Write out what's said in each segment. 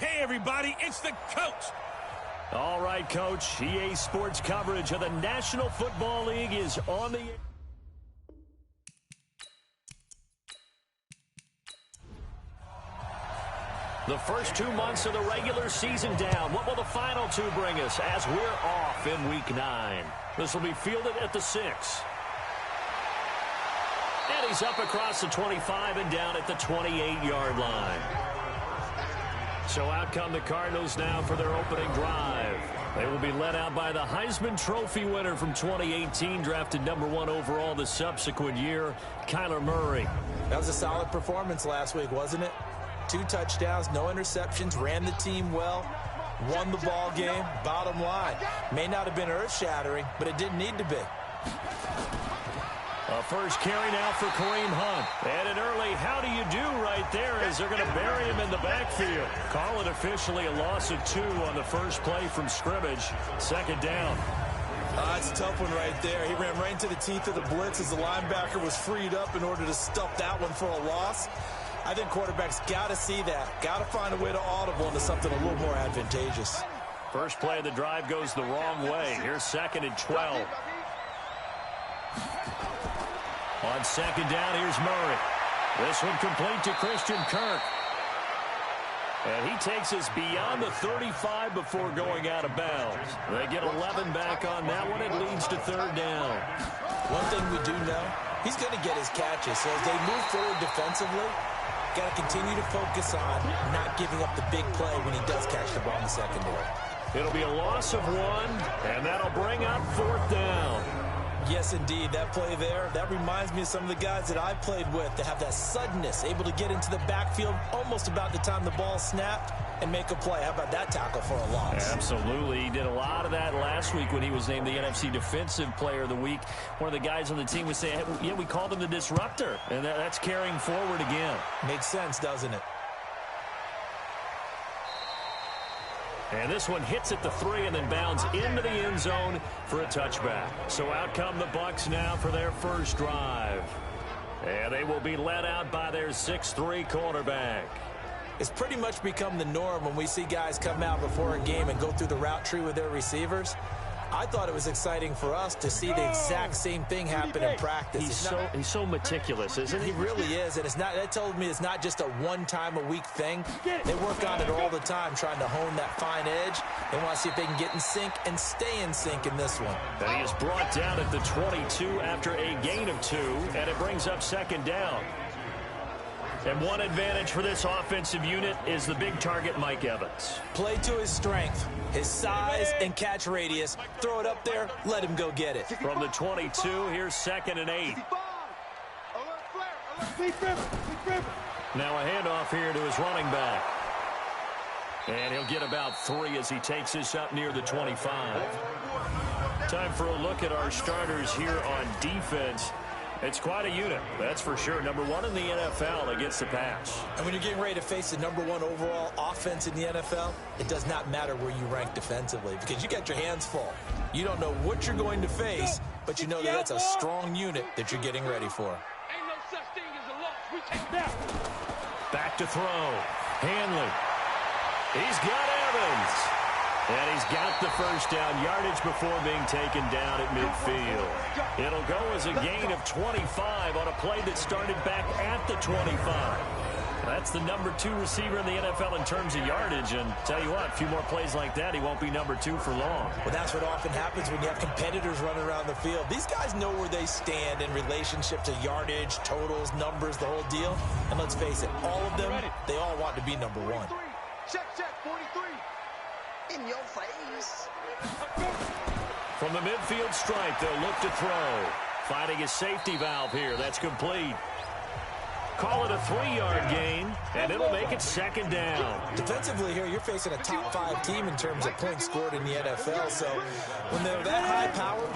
Hey, everybody, it's the coach. All right, Coach. EA Sports coverage of the National Football League is on the... The first 2 months of the regular season down. What will the final two bring us as we're off in Week 9? This will be fielded at the 6. And he's up across the 25 and down at the 28-yard line. So out come the Cardinals now for their opening drive. They will be led out by the Heisman Trophy winner from 2018, drafted number 1 overall the subsequent year, Kyler Murray. That was a solid performance last week, wasn't it? 2 touchdowns, no interceptions, ran the team well, won the ball game. Bottom line, may not have been earth-shattering, but it didn't need to be. A first carry now for Kareem Hunt. And an early how do you do right there as they're going to bury him in the backfield. Call it officially a loss of 2 on the first play from scrimmage. Second down. It's a tough one right there. He ran right into the teeth of the blitz as the linebacker was freed up in order to stuff that one for a loss. I think quarterbacks got to see that. Got to find a way to audible into something a little more advantageous. First play of the drive goes the wrong way. Here's 2nd and 12. On second down, here's Murray. This one complete to Christian Kirk. And he takes us beyond the 35 before going out of bounds. They get 11 back on that one. It leads to 3rd down. One thing we do know, he's going to get his catches. So as they move forward defensively, got to continue to focus on not giving up the big play when he does catch the ball in the secondary. It'll be a loss of 1, and that'll bring up 4th down. Yes, indeed. That play there, that reminds me of some of the guys that I've played with that have that suddenness, able to get into the backfield almost about the time the ball snapped and make a play. How about that tackle for a loss? Absolutely. He did a lot of that last week when he was named the NFC Defensive Player of the Week. One of the guys on the team was saying, yeah, we called him the disruptor, and that's carrying forward again. Makes sense, doesn't it? And this one hits at the 3 and then bounds into the end zone for a touchback. So out come the Bucs now for their first drive. And they will be led out by their 6'3" quarterback. It's pretty much become the norm when we see guys come out before a game and go through the route tree with their receivers. I thought it was exciting for us to see the exact same thing happen in practice. He's so meticulous, isn't he? He really is, and that told me it's not just a one-time-a-week thing. They work on it all the time, trying to hone that fine edge. They want to see if they can get in sync and stay in sync in this one. And he is brought down at the 22 after a gain of 2, and it brings up 2nd down. And one advantage for this offensive unit is the big target, Mike Evans. Play to his strength, his size and catch radius. Throw it up there, let him go get it. From the 22, here's 2nd and 8. Now a handoff here to his running back. And he'll get about 3 as he takes this up near the 25. Time for a look at our starters here on defense. It's quite a unit, that's for sure. Number 1 in the NFL against the pass. And when you're getting ready to face the number 1 overall offense in the NFL, it does not matter where you rank defensively because you got your hands full. You don't know what you're going to face, but you know that that's a strong unit that you're getting ready for. Ain't no such thing as a loss. We take that. Back to throw. Hanley. He's got Evans. And he's got the first down yardage before being taken down at midfield. It'll go as a gain of 25 on a play that started back at the 25. That's the number 2 receiver in the NFL in terms of yardage. And tell you what, a few more plays like that, he won't be number 2 for long. Well, that's what often happens when you have competitors running around the field. These guys know where they stand in relationship to yardage, totals, numbers, the whole deal. And let's face it, all of them, they all want to be number 1. Check, 43. In your face. From the midfield stripe, they'll look to throw. Finding a safety valve here. That's complete. Call it a 3-yard gain, and it'll make it 2nd down. Defensively here, you're facing a top 5 team in terms of points scored in the NFL. So when they're that high powered,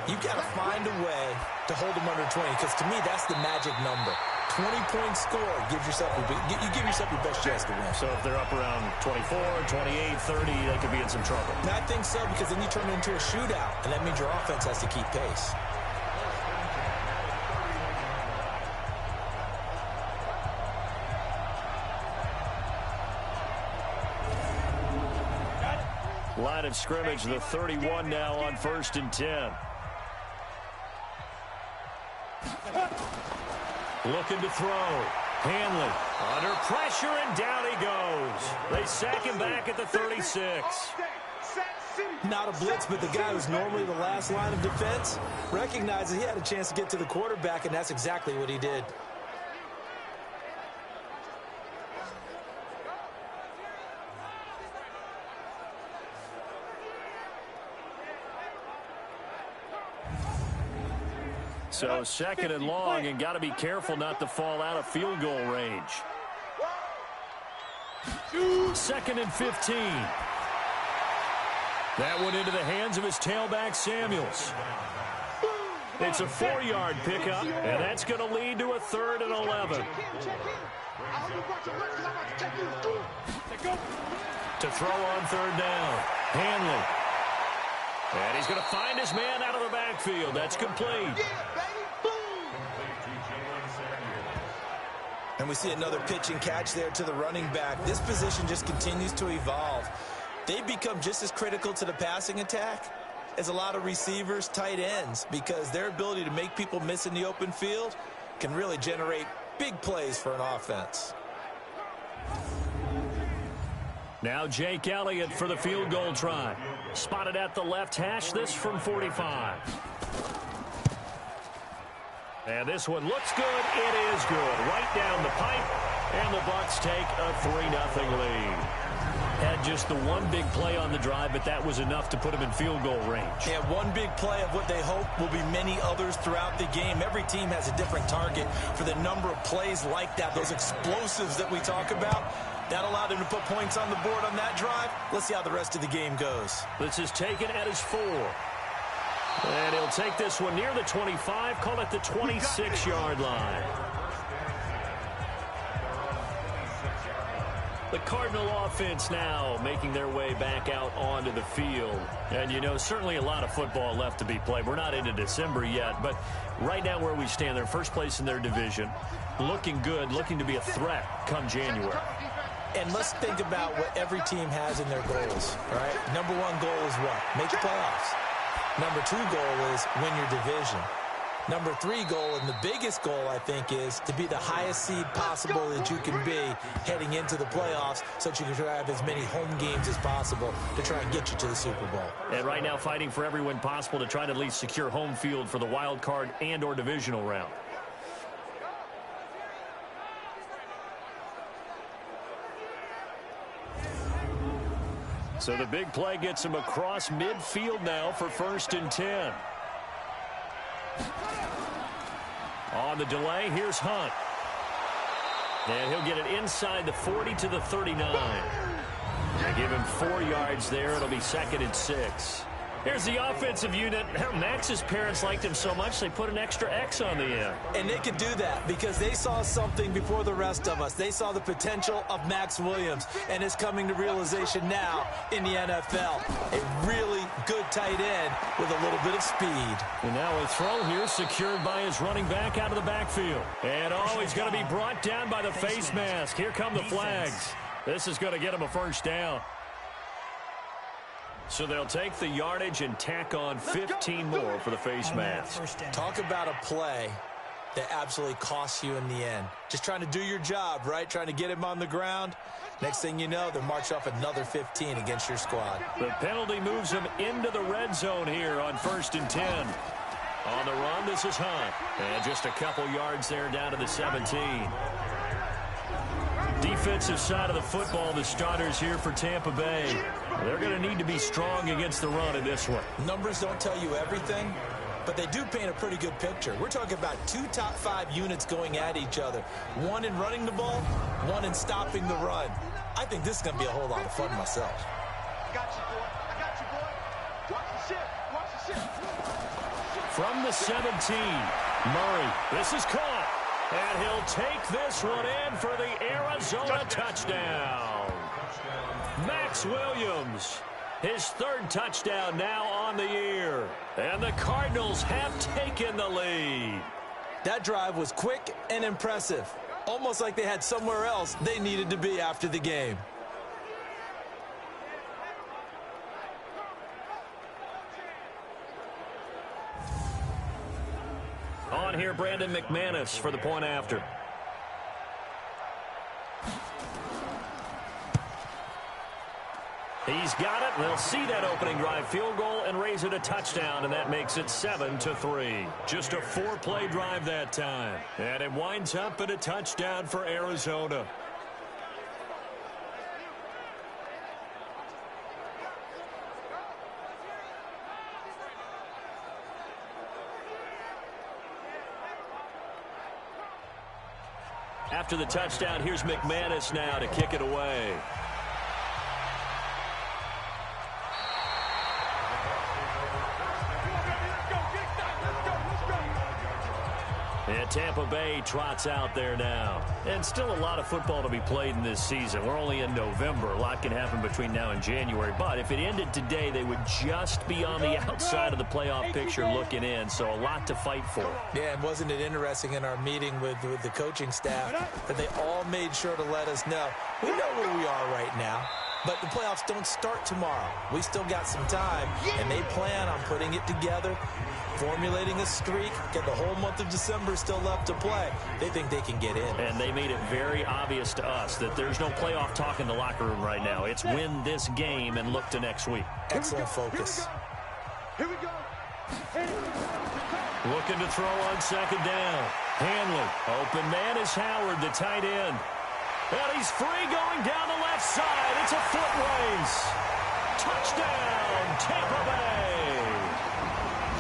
you've got to find a way to hold them under 20. Because to me, that's the magic number. 20-point score gives yourself you give yourself your best chance to win. So if they're up around 24, 28, 30, they could be in some trouble. And I think so, because then you turn it into a shootout, and that means your offense has to keep pace. Line of scrimmage, the 31 now on 1st and 10. Looking to throw. Hanley under pressure, and down he goes. They sack him back at the 36. Not a blitz, but the guy who's normally the last line of defense recognizes he had a chance to get to the quarterback, and that's exactly what he did. So 2nd and long, and got to be careful not to fall out of field goal range. 2nd and 15. That one into the hands of his tailback, Samuels. It's a 4-yard pickup, and that's going to lead to a 3rd and 11. To throw on 3rd down, Hanley. And he's going to find his man out of the backfield. That's complete. And we see another pitch and catch there to the running back. This position just continues to evolve. They become just as critical to the passing attack as a lot of receivers, tight ends, because their ability to make people miss in the open field can really generate big plays for an offense. Now Jake Elliott for the field goal try. Spotted at the left hash, this from 45. And this one looks good. It is good. Right down the pipe, and the Bucs take a 3-0 lead. Had just the one big play on the drive, but that was enough to put them in field goal range. Yeah, one big play of what they hope will be many others throughout the game. Every team has a different target for the number of plays like that, those explosives that we talk about. That allowed him to put points on the board on that drive. Let's see how the rest of the game goes. This is taken at his 4. And he'll take this one near the 25, call it the 26-yard line. The Cardinal offense now making their way back out onto the field. And, you know, certainly a lot of football left to be played. We're not into December yet, but right now where we stand, they're first place in their division. Looking good, looking to be a threat come January. And let's think about what every team has in their goals, right? Number 1 goal is what? Make the playoffs. Number 2 goal is win your division. Number 3 goal, and the biggest goal, I think, is to be the highest seed possible that you can be heading into the playoffs so that you can have as many home games as possible to try and get you to the Super Bowl. And right now fighting for every win possible to try to at least secure home field for the wild card and or divisional round. So the big play gets him across midfield now for 1st and 10. On the delay, here's Hunt. And he'll get it inside the 40 to the 39. They give him 4 yards there. It'll be 2nd and 6. Here's the offensive unit. Max's parents liked him so much they put an extra X on the end. And they could do that because they saw something before the rest of us. They saw the potential of Max Williams, and it's coming to realization now in the NFL. A really good tight end with a little bit of speed. And now a throw here secured by his running back out of the backfield. And he's going to be brought down by the face mask. Here come the flags. This is going to get him a 1st down. So they'll take the yardage and tack on 15 more for the face mask. Talk about a play that absolutely costs you in the end. Just trying to do your job, right? Trying to get him on the ground. Next thing you know, they'll march off another 15 against your squad. The penalty moves him into the red zone here on 1st and 10. On the run, this is Hunt. And just a couple yards there down to the 17. Defensive side of the football, the starters here for Tampa Bay. They're going to need to be strong against the run in this one. Numbers don't tell you everything, but they do paint a pretty good picture. We're talking about 2 top 5 units going at each other. One in running the ball, one in stopping the run. I think this is going to be a whole lot of fun myself. I got you, boy. I got you, boy. Watch the ship. Watch the ship. From the 17, Murray. This is caught. And he'll take this one in for the Arizona touchdown. Max Williams, his 3rd touchdown now on the year. And the Cardinals have taken the lead. That drive was quick and impressive. Almost like they had somewhere else they needed to be after the game. on here, Brandon McManus for the point after. He's got it. They'll see that opening drive field goal and raise it a touchdown, and that makes it 7-3. Just a 4-play drive that time. And it winds up at a touchdown for Arizona. After the touchdown, here's McManus now to kick it away. And Tampa Bay trots out there now. And still a lot of football to be played in this season. We're only in November. A lot can happen between now and January. But if it ended today, they would just be on the outside of the playoff picture looking in. So a lot to fight for. Yeah, and wasn't it interesting in our meeting with the coaching staff that they all made sure to let us know, we know where we are right now. But the playoffs don't start tomorrow. We still got some time, and they plan on putting it together, formulating a streak, get the whole month of December still left to play. They think they can get in. And they made it very obvious to us that there's no playoff talk in the locker room right now. It's win this game and look to next week. Excellent focus. Here we go. Looking to throw on second down. Hanley. Open man is Howard, the tight end. And he's free going down the left side. It's a foot race. Touchdown, Tampa Bay.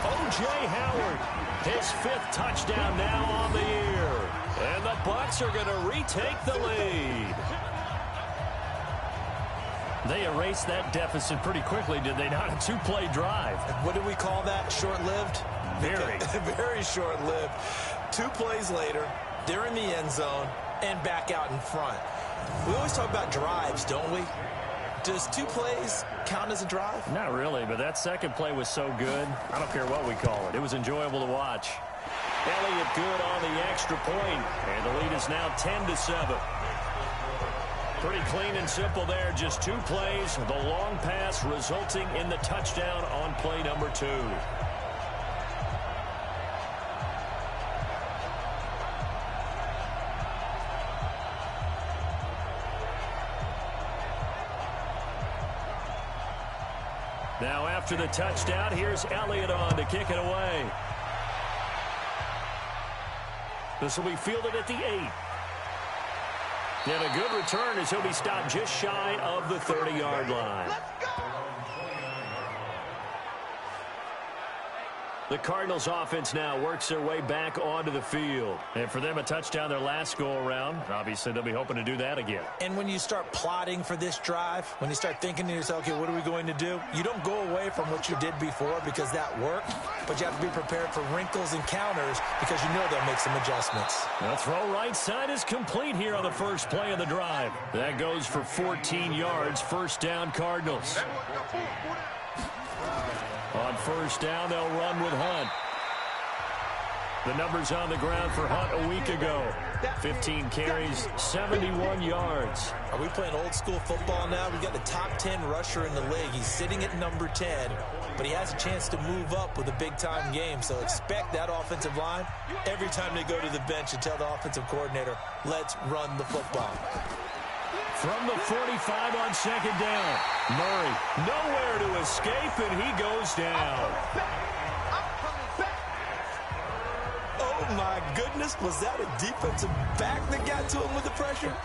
O.J. Howard, his 5th touchdown now on the year. And the Bucs are going to retake the lead. They erased that deficit pretty quickly, did they not? A 2-play drive. What do we call that? Short-lived? Very. Very short-lived. 2 plays later, they're in the end zone and back out in front. We always talk about drives, don't we? Does 2 plays count as a drive? Not really, but that second play was so good. I don't care what we call it. It was enjoyable to watch. Elliott good on the extra point, and the lead is now 10-7. Pretty clean and simple there. Just 2 plays. The long pass resulting in the touchdown on play number 2. Now after the touchdown, here's Elliott on to kick it away. This will be fielded at the 8. And a good return as he'll be stopped just shy of the 30-yard line. The Cardinals offense now works their way back onto the field. And for them, a touchdown their last go-around. Obviously, they'll be hoping to do that again. And when you start plotting for this drive, when you start thinking to yourself, okay, what are we going to do? You don't go away from what you did before because that worked, but you have to be prepared for wrinkles and counters because you know they'll make some adjustments. The throw right side is complete here on the first play of the drive. That goes for 14 yards, first down Cardinals. On first down, they'll run with Hunt. The numbers on the ground for Hunt a week ago. 15 carries, 71 yards. Are we playing old school football now? We've got the top 10 rusher in the league. He's sitting at number 10, but he has a chance to move up with a big-time game. So expect that offensive line every time they go to the bench and tell the offensive coordinator, let's run the football. From the 45 on second down. Murray nowhere to escape, and he goes down. Oh, my goodness. Was that a defensive back that got to him with the pressure?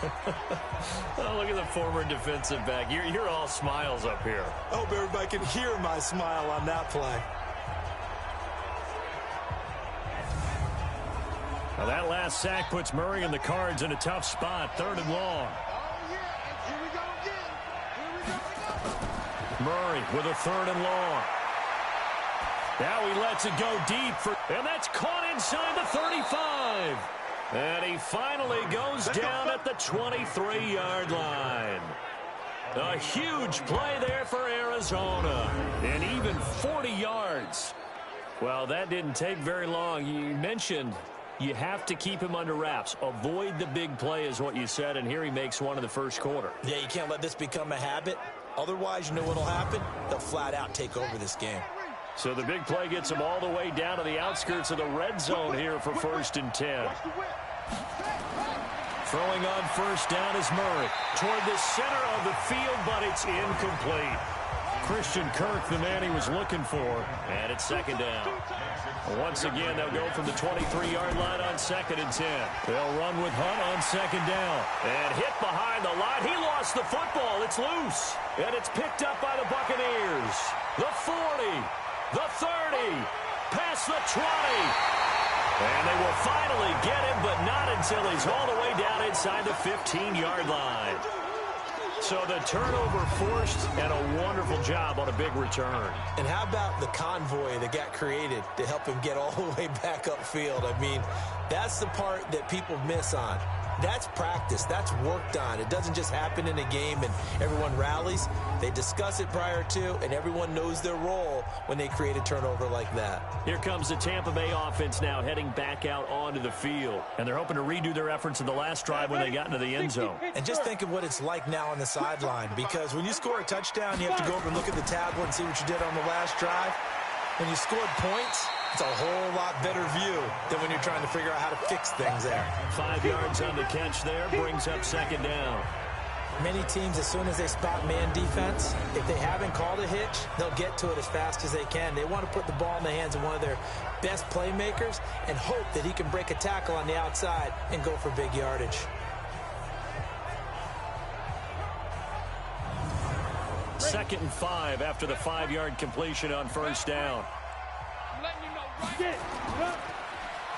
Oh, look at the former defensive back. You're all smiles up here. I hope everybody can hear my smile on that play. Now that last sack puts Murray and the Cards in a tough spot, 3rd and long. Murray with a 3rd and long. Now he lets it go deep, and that's caught inside the 35. And he finally goes down at the 23-yard line. A huge play there for Arizona, and even 40 yards. Well, that didn't take very long. You mentioned you have to keep him under wraps. Avoid the big play is what you said, and here he makes one in the first quarter. Yeah, you can't let this become a habit. Otherwise, you know what will happen? They'll flat out take over this game. So the big play gets him all the way down to the outskirts of the red zone here for 1st and 10. Throwing on 1st down is Murray. Toward the center of the field, but it's incomplete. Christian Kirk, the man he was looking for. And it's 2nd down. Once again, they'll go from the 23-yard line on 2nd and 10. They'll run with Hunt on 2nd down. And hit behind the line. He lost the football. It's loose. And it's picked up by the Buccaneers. The 40. The 30, past the 20. And they will finally get him, but not until he's all the way down inside the 15-yard line. So the turnover forced, and a wonderful job on a big return. And how about the convoy that got created to help him get all the way back upfield? I mean, that's the part that people miss on. That's practice. That's worked on. It doesn't just happen in a game and everyone rallies. They discuss it prior to, and everyone knows their role when they create a turnover like that. Here comes the Tampa Bay offense now heading back out onto the field. And they're hoping to redo their efforts in the last drive when they got into the end zone. And just think of what it's like now on the sideline, because when you score a touchdown, you have to go over and look at the tablet and see what you did on the last drive. When you scored points, it's a whole lot better view than when you're trying to figure out how to fix things there. 5 yards on the catch there, brings up 2nd down. Many teams, as soon as they spot man defense, if they haven't called a hitch, they'll get to it as fast as they can. They want to put the ball in the hands of one of their best playmakers and hope that he can break a tackle on the outside and go for big yardage. Second and 5 after the 5-yard completion on 1st down.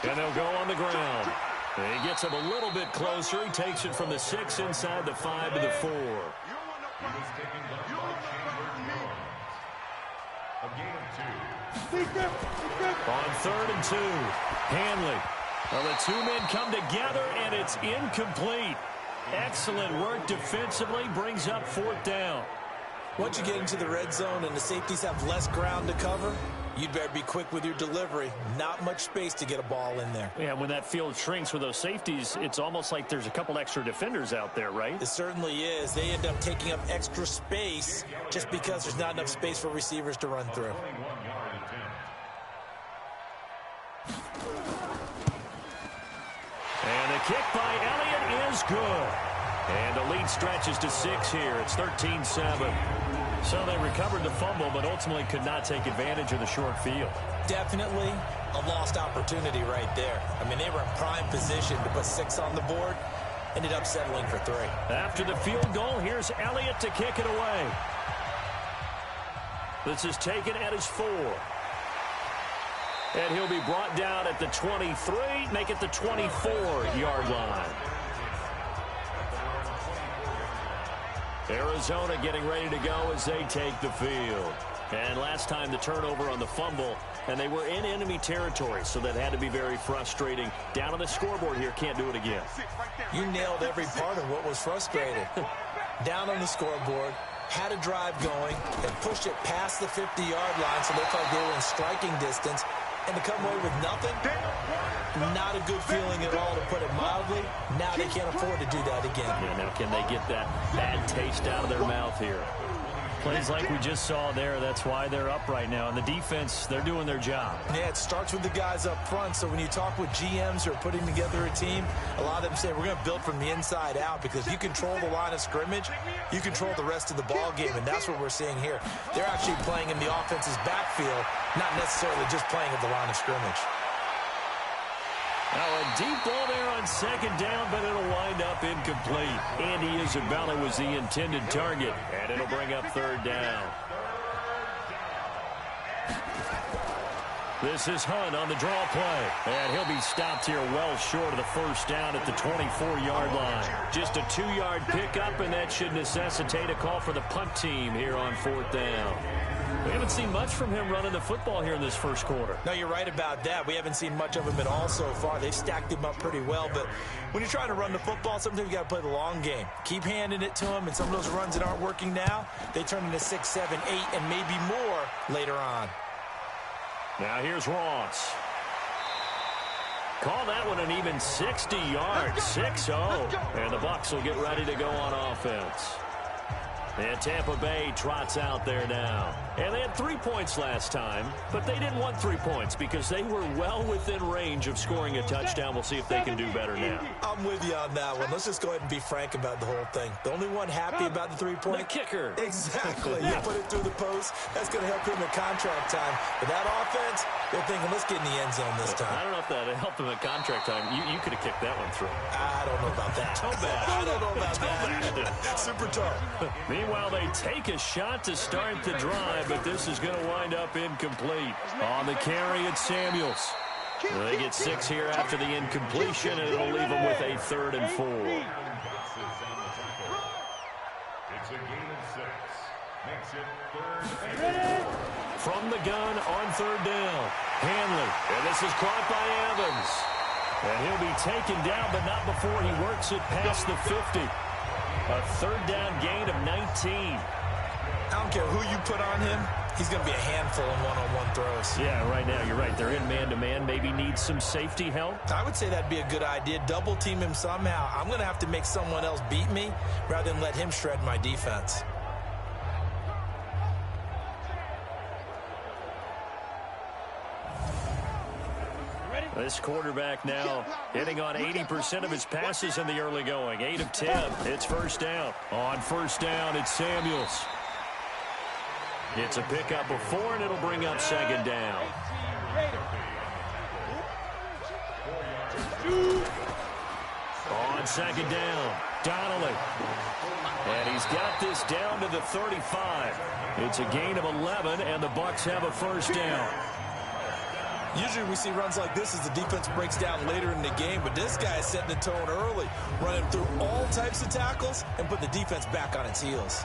And they'll go on the ground. He gets him a little bit closer. He takes it from the 6 inside the 5 to the 4. On 3rd and 2, Hanley. Well, the two men come together, and it's incomplete. Excellent work defensively, brings up 4th down. Once you get into the red zone and the safeties have less ground to cover, you'd better be quick with your delivery. Not much space to get a ball in there. Yeah, when that field shrinks with those safeties, it's almost like there's a couple extra defenders out there, right? It certainly is. They end up taking up extra space just because there's not enough space for receivers to run through. And the kick by Elliott is good. And the lead stretches to 6 here. It's 13-7. So they recovered the fumble, but ultimately could not take advantage of the short field. Definitely a lost opportunity right there. I mean, they were in prime position to put 6 on the board. Ended up settling for 3. After the field goal, here's Elliott to kick it away. This is taken at his 4. And he'll be brought down at the 23, make it the 24-yard line. Arizona getting ready to go as they take the field. And last time the turnover on the fumble, and they were in enemy territory, so that had to be very frustrating. Down on the scoreboard here, can't do it again. You nailed every part of what was frustrating. Down on the scoreboard, had a drive going, and pushed it past the 50-yard line, so they felt they were in striking distance. And to come away with nothing, not a good feeling at all, to put it mildly. Now they can't afford to do that again. Yeah, now can they get that bad taste out of their mouth here? Plays like we just saw there, that's why they're up right now. And the defense, they're doing their job. Yeah, it starts with the guys up front. So when you talk with GMs who are putting together a team, a lot of them say we're going to build from the inside out, because if you control the line of scrimmage, you control the rest of the ball game, and that's what we're seeing here. They're actually playing in the offense's backfield, not necessarily just playing at the line of scrimmage. Now a deep ball there on 2nd down, but it'll wind up incomplete. Andy Isabella was the intended target, and it'll bring up 3rd down. This is Hunt on the draw play, and he'll be stopped here well short of the 1st down at the 24-yard line. Just a 2-yard pickup, and that should necessitate a call for the punt team here on 4th down. We haven't seen much from him running the football here in this first quarter. No, you're right about that. We haven't seen much of him at all so far. They've stacked him up pretty well, but when you're trying to run the football, sometimes you got to play the long game. Keep handing it to him, and some of those runs that aren't working now, they turn into 6, 7, 8, and maybe more later on. Now here's Ross. Call that one an even 60 yards, 6-0. And the Bucs will get ready to go on offense. And Tampa Bay trots out there now. And they had 3 points last time, but they didn't want 3 points because they were well within range of scoring a touchdown. We'll see if they can do better now. I'm with you on that one. Let's just go ahead and be frank about the whole thing. The only one happy about the 3-point? The kicker. Exactly. You put it through the post. That's going to help him in contract time. But that offense, they're thinking, let's get in the end zone this time. I don't know if that helped him at contract time. You could have kicked that one through. I don't know about that. I don't know about that. Super tough. Meanwhile, they take a shot to start the drive, but this is going to wind up incomplete. On the carry, it's Samuels. They get 6 here after the incompletion, and it'll leave them with a 3rd and 4. It's a gain of 6. Makes it 3rd and 4. From the gun on 3rd down. Hanley, and this is caught by Evans. And he'll be taken down, but not before he works it past the 50. A 3rd down gain of 19. I don't care who you put on him. He's going to be a handful in one-on-one throws. Yeah, right now, you're right. They're in man-to-man. Maybe need some safety help. I would say that'd be a good idea. Double team him somehow. I'm going to have to make someone else beat me rather than let him shred my defense. This quarterback now hitting on 80% of his passes in the early going. 8 of 10. It's 1st down. On 1st down, it's Samuels. It's a pickup of 4, and it'll bring up 2nd down. On 2nd down, Donnelly. And he's got this down to the 35. It's a gain of 11, and the Bucs have a 1st down. Usually we see runs like this as the defense breaks down later in the game, but this guy is setting the tone early, running through all types of tackles and put the defense back on its heels.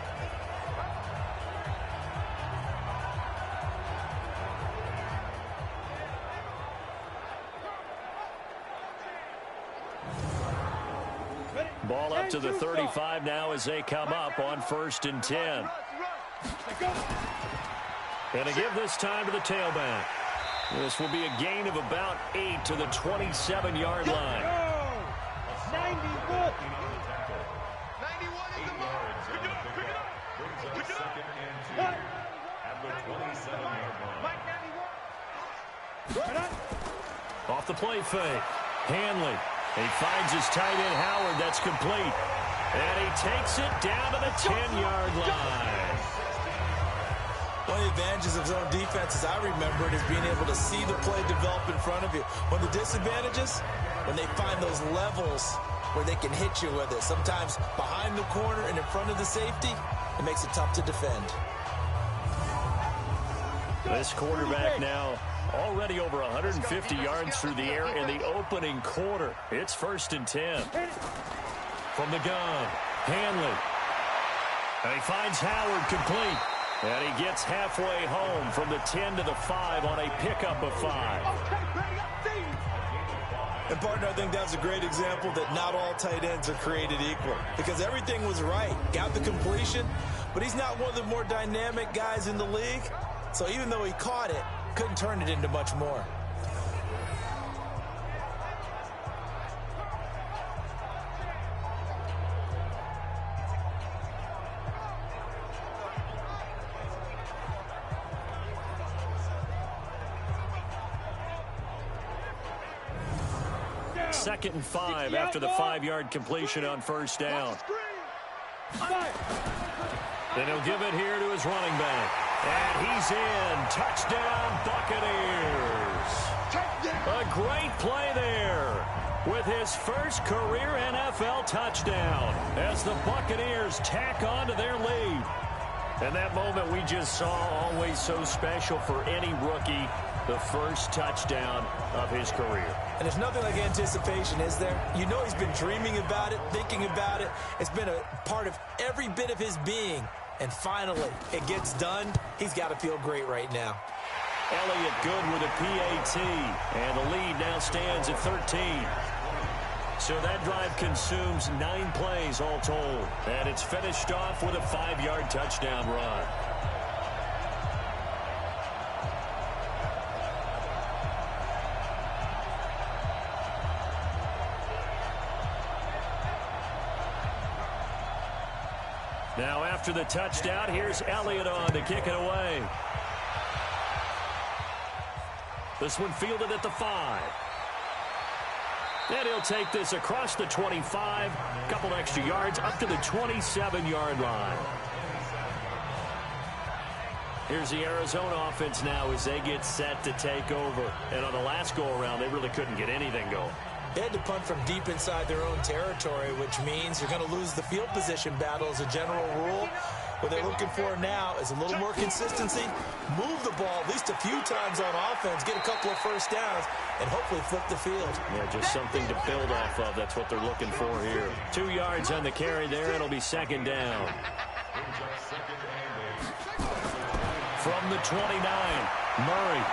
Ball up to the 35 now as they come up on 1st and 10. And to give this time to the tailback. This will be a gain of about 8 to the 27-yard line. 91 is the mark. Pick it up, pick it up. Pick it up. 2nd and 2 at the 27-yard line. Mike 91. Off the play fake. Hanley. He finds his tight end Howard. That's complete. And he takes it down to the 10-yard line. One of the advantages of zone defense, as I remember it, is being able to see the play develop in front of you. One of the disadvantages, when they find those levels where they can hit you with it. Sometimes behind the corner and in front of the safety, it makes it tough to defend. This quarterback now already over 150 yards through the air in the opening quarter. It's 1st and 10. From the gun, Hanley. And he finds Howard complete. And he gets halfway home from the 10 to the 5 on a pickup of 5. And, partner, I think that's a great example that not all tight ends are created equal. Because everything was right. Got the completion, but he's not one of the more dynamic guys in the league. So even though he caught it, couldn't turn it into much more. Second and 5 after the 5-yard completion on 1st down. Then he'll give it here to his running back. And he's in. Touchdown, Buccaneers. A great play there with his first career NFL touchdown as the Buccaneers tack on to their lead. And that moment we just saw, always so special for any rookie, the first touchdown of his career. And there's nothing like anticipation, is there? You know he's been dreaming about it, thinking about it. It's been a part of every bit of his being. And finally, it gets done. He's got to feel great right now. Elliott good with a PAT. And the lead now stands at 13. So that drive consumes 9 plays all told. And it's finished off with a 5-yard touchdown run. Now after the touchdown, here's Elliott on to kick it away. This one fielded at the 5. And he'll take this across the 25, a couple extra yards up to the 27-yard line. Here's the Arizona offense now as they get set to take over. And on the last go-around, they really couldn't get anything going. They had to punt from deep inside their own territory, which means you're going to lose the field position battle as a general rule. What they're looking for now is a little more consistency, move the ball at least a few times on offense, get a couple of first downs, and hopefully flip the field. Yeah, just something to build off of. That's what they're looking for here. 2 yards on the carry there. It'll be second down. From the 29, Murray.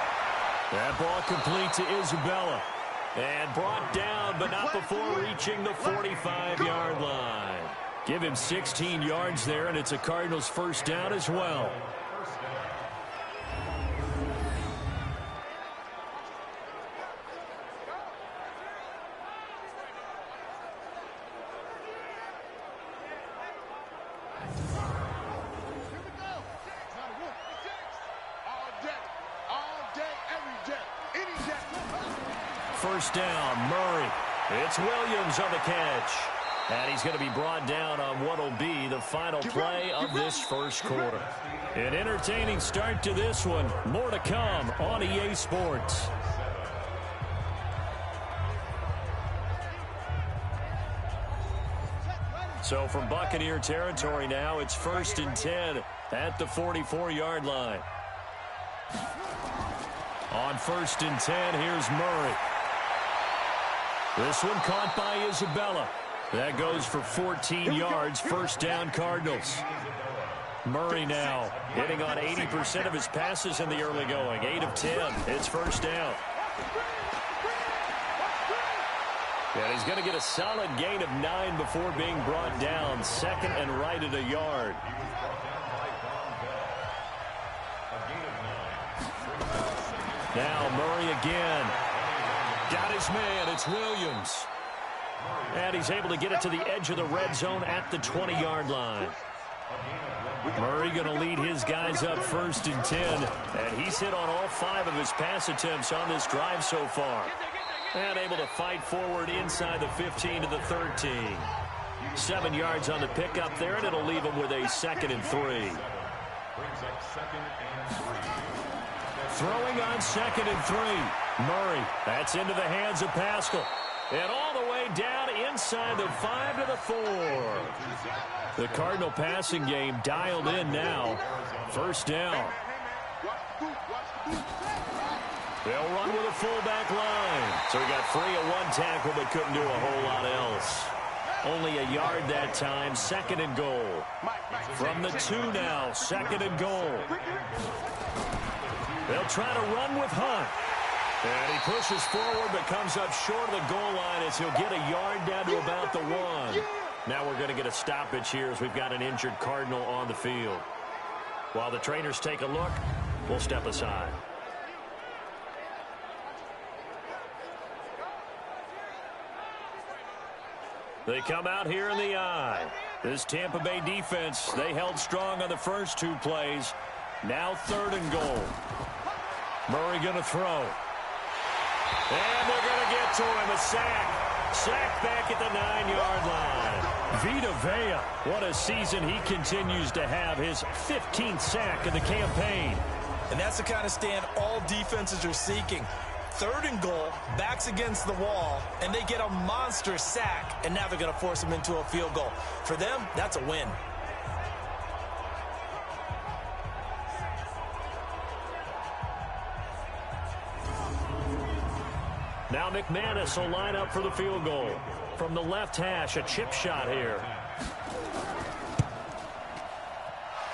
That ball complete to Isabella. And brought down, but not before reaching the 45-yard line. Give him 16 yards there, and it's a Cardinals first down as well. First down, Murray. It's Williams on the catch. And he's going to be brought down on what will be the final play of this first quarter. An entertaining start to this one. More to come on EA Sports. So from Buccaneer territory now, it's 1st and 10 at the 44-yard line. On 1st and 10, here's Murray. This one caught by Isabella. That goes for 14 yards, first down Cardinals. Murray now hitting on 80% of his passes in the early going. 8 of 10. It's first down. And he's going to get a solid gain of 9 before being brought down. Second and right at a yard. Now Murray again. Got his man. It's Williams. And he's able to get it to the edge of the red zone at the 20-yard line. Murray going to lead his guys up 1st and 10. And he's hit on all 5 of his pass attempts on this drive so far. And able to fight forward inside the 15 to the 13. 7 yards on the pickup there, and it'll leave him with a 2nd and 3. Throwing on 2nd and 3. Murray, that's into the hands of Pascal. And all the way down inside the 5 to the 4. The Cardinal passing game dialed in now. First down. They'll run with a fullback line. So he got free of 1 tackle but couldn't do a whole lot else. Only a yard that time. 2nd and goal. From the 2 now. 2nd and goal. They'll try to run with Hunt. And he pushes forward but comes up short of the goal line as he'll get a yard down to about the 1. Now we're going to get a stoppage here as we've got an injured Cardinal on the field. While the trainers take a look, we'll step aside. They come out here in the eye. This Tampa Bay defense, they held strong on the first 2 plays. Now 3rd and goal. Murray going to throw. And they're going to get to him. A sack. Sack back at the 9-yard line. Vita Vea, what a season he continues to have. His 15th sack of the campaign. And that's the kind of stand all defenses are seeking. 3rd and goal, backs against the wall, and they get a monster sack, and now they're going to force him into a field goal. For them, that's a win. Now McManus will line up for the field goal. From the left hash, a chip shot here.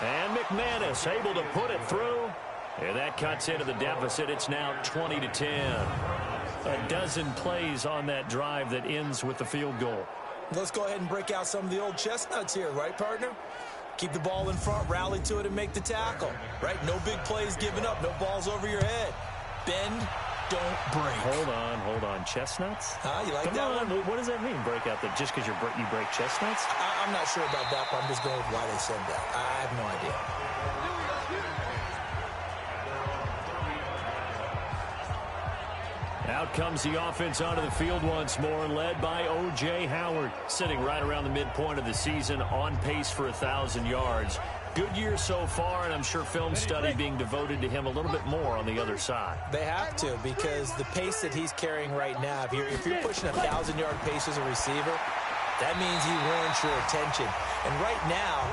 And McManus able to put it through. And that cuts into the deficit. It's now 20-10. A dozen plays on that drive that ends with the field goal. Let's go ahead and break out some of the old chestnuts here, right, partner? Keep the ball in front, rally to it, and make the tackle, right? No big plays given up, no balls over your head. Bend, don't break. Hold on. Chestnuts? You like Come that on. one? What does that mean, break out? Just because you break chestnuts? I'm not sure about that, but I'm just going with why they said that. I have no idea. Out comes the offense onto the field once more, led by O.J. Howard, sitting right around the midpoint of the season, on pace for 1,000 yards. Good year so far, and I'm sure film study being devoted to him a little bit more on the other side. They have to, because the pace that he's carrying right now, if you're pushing a 1,000-yard pace as a receiver, that means he warrants your attention. And right now,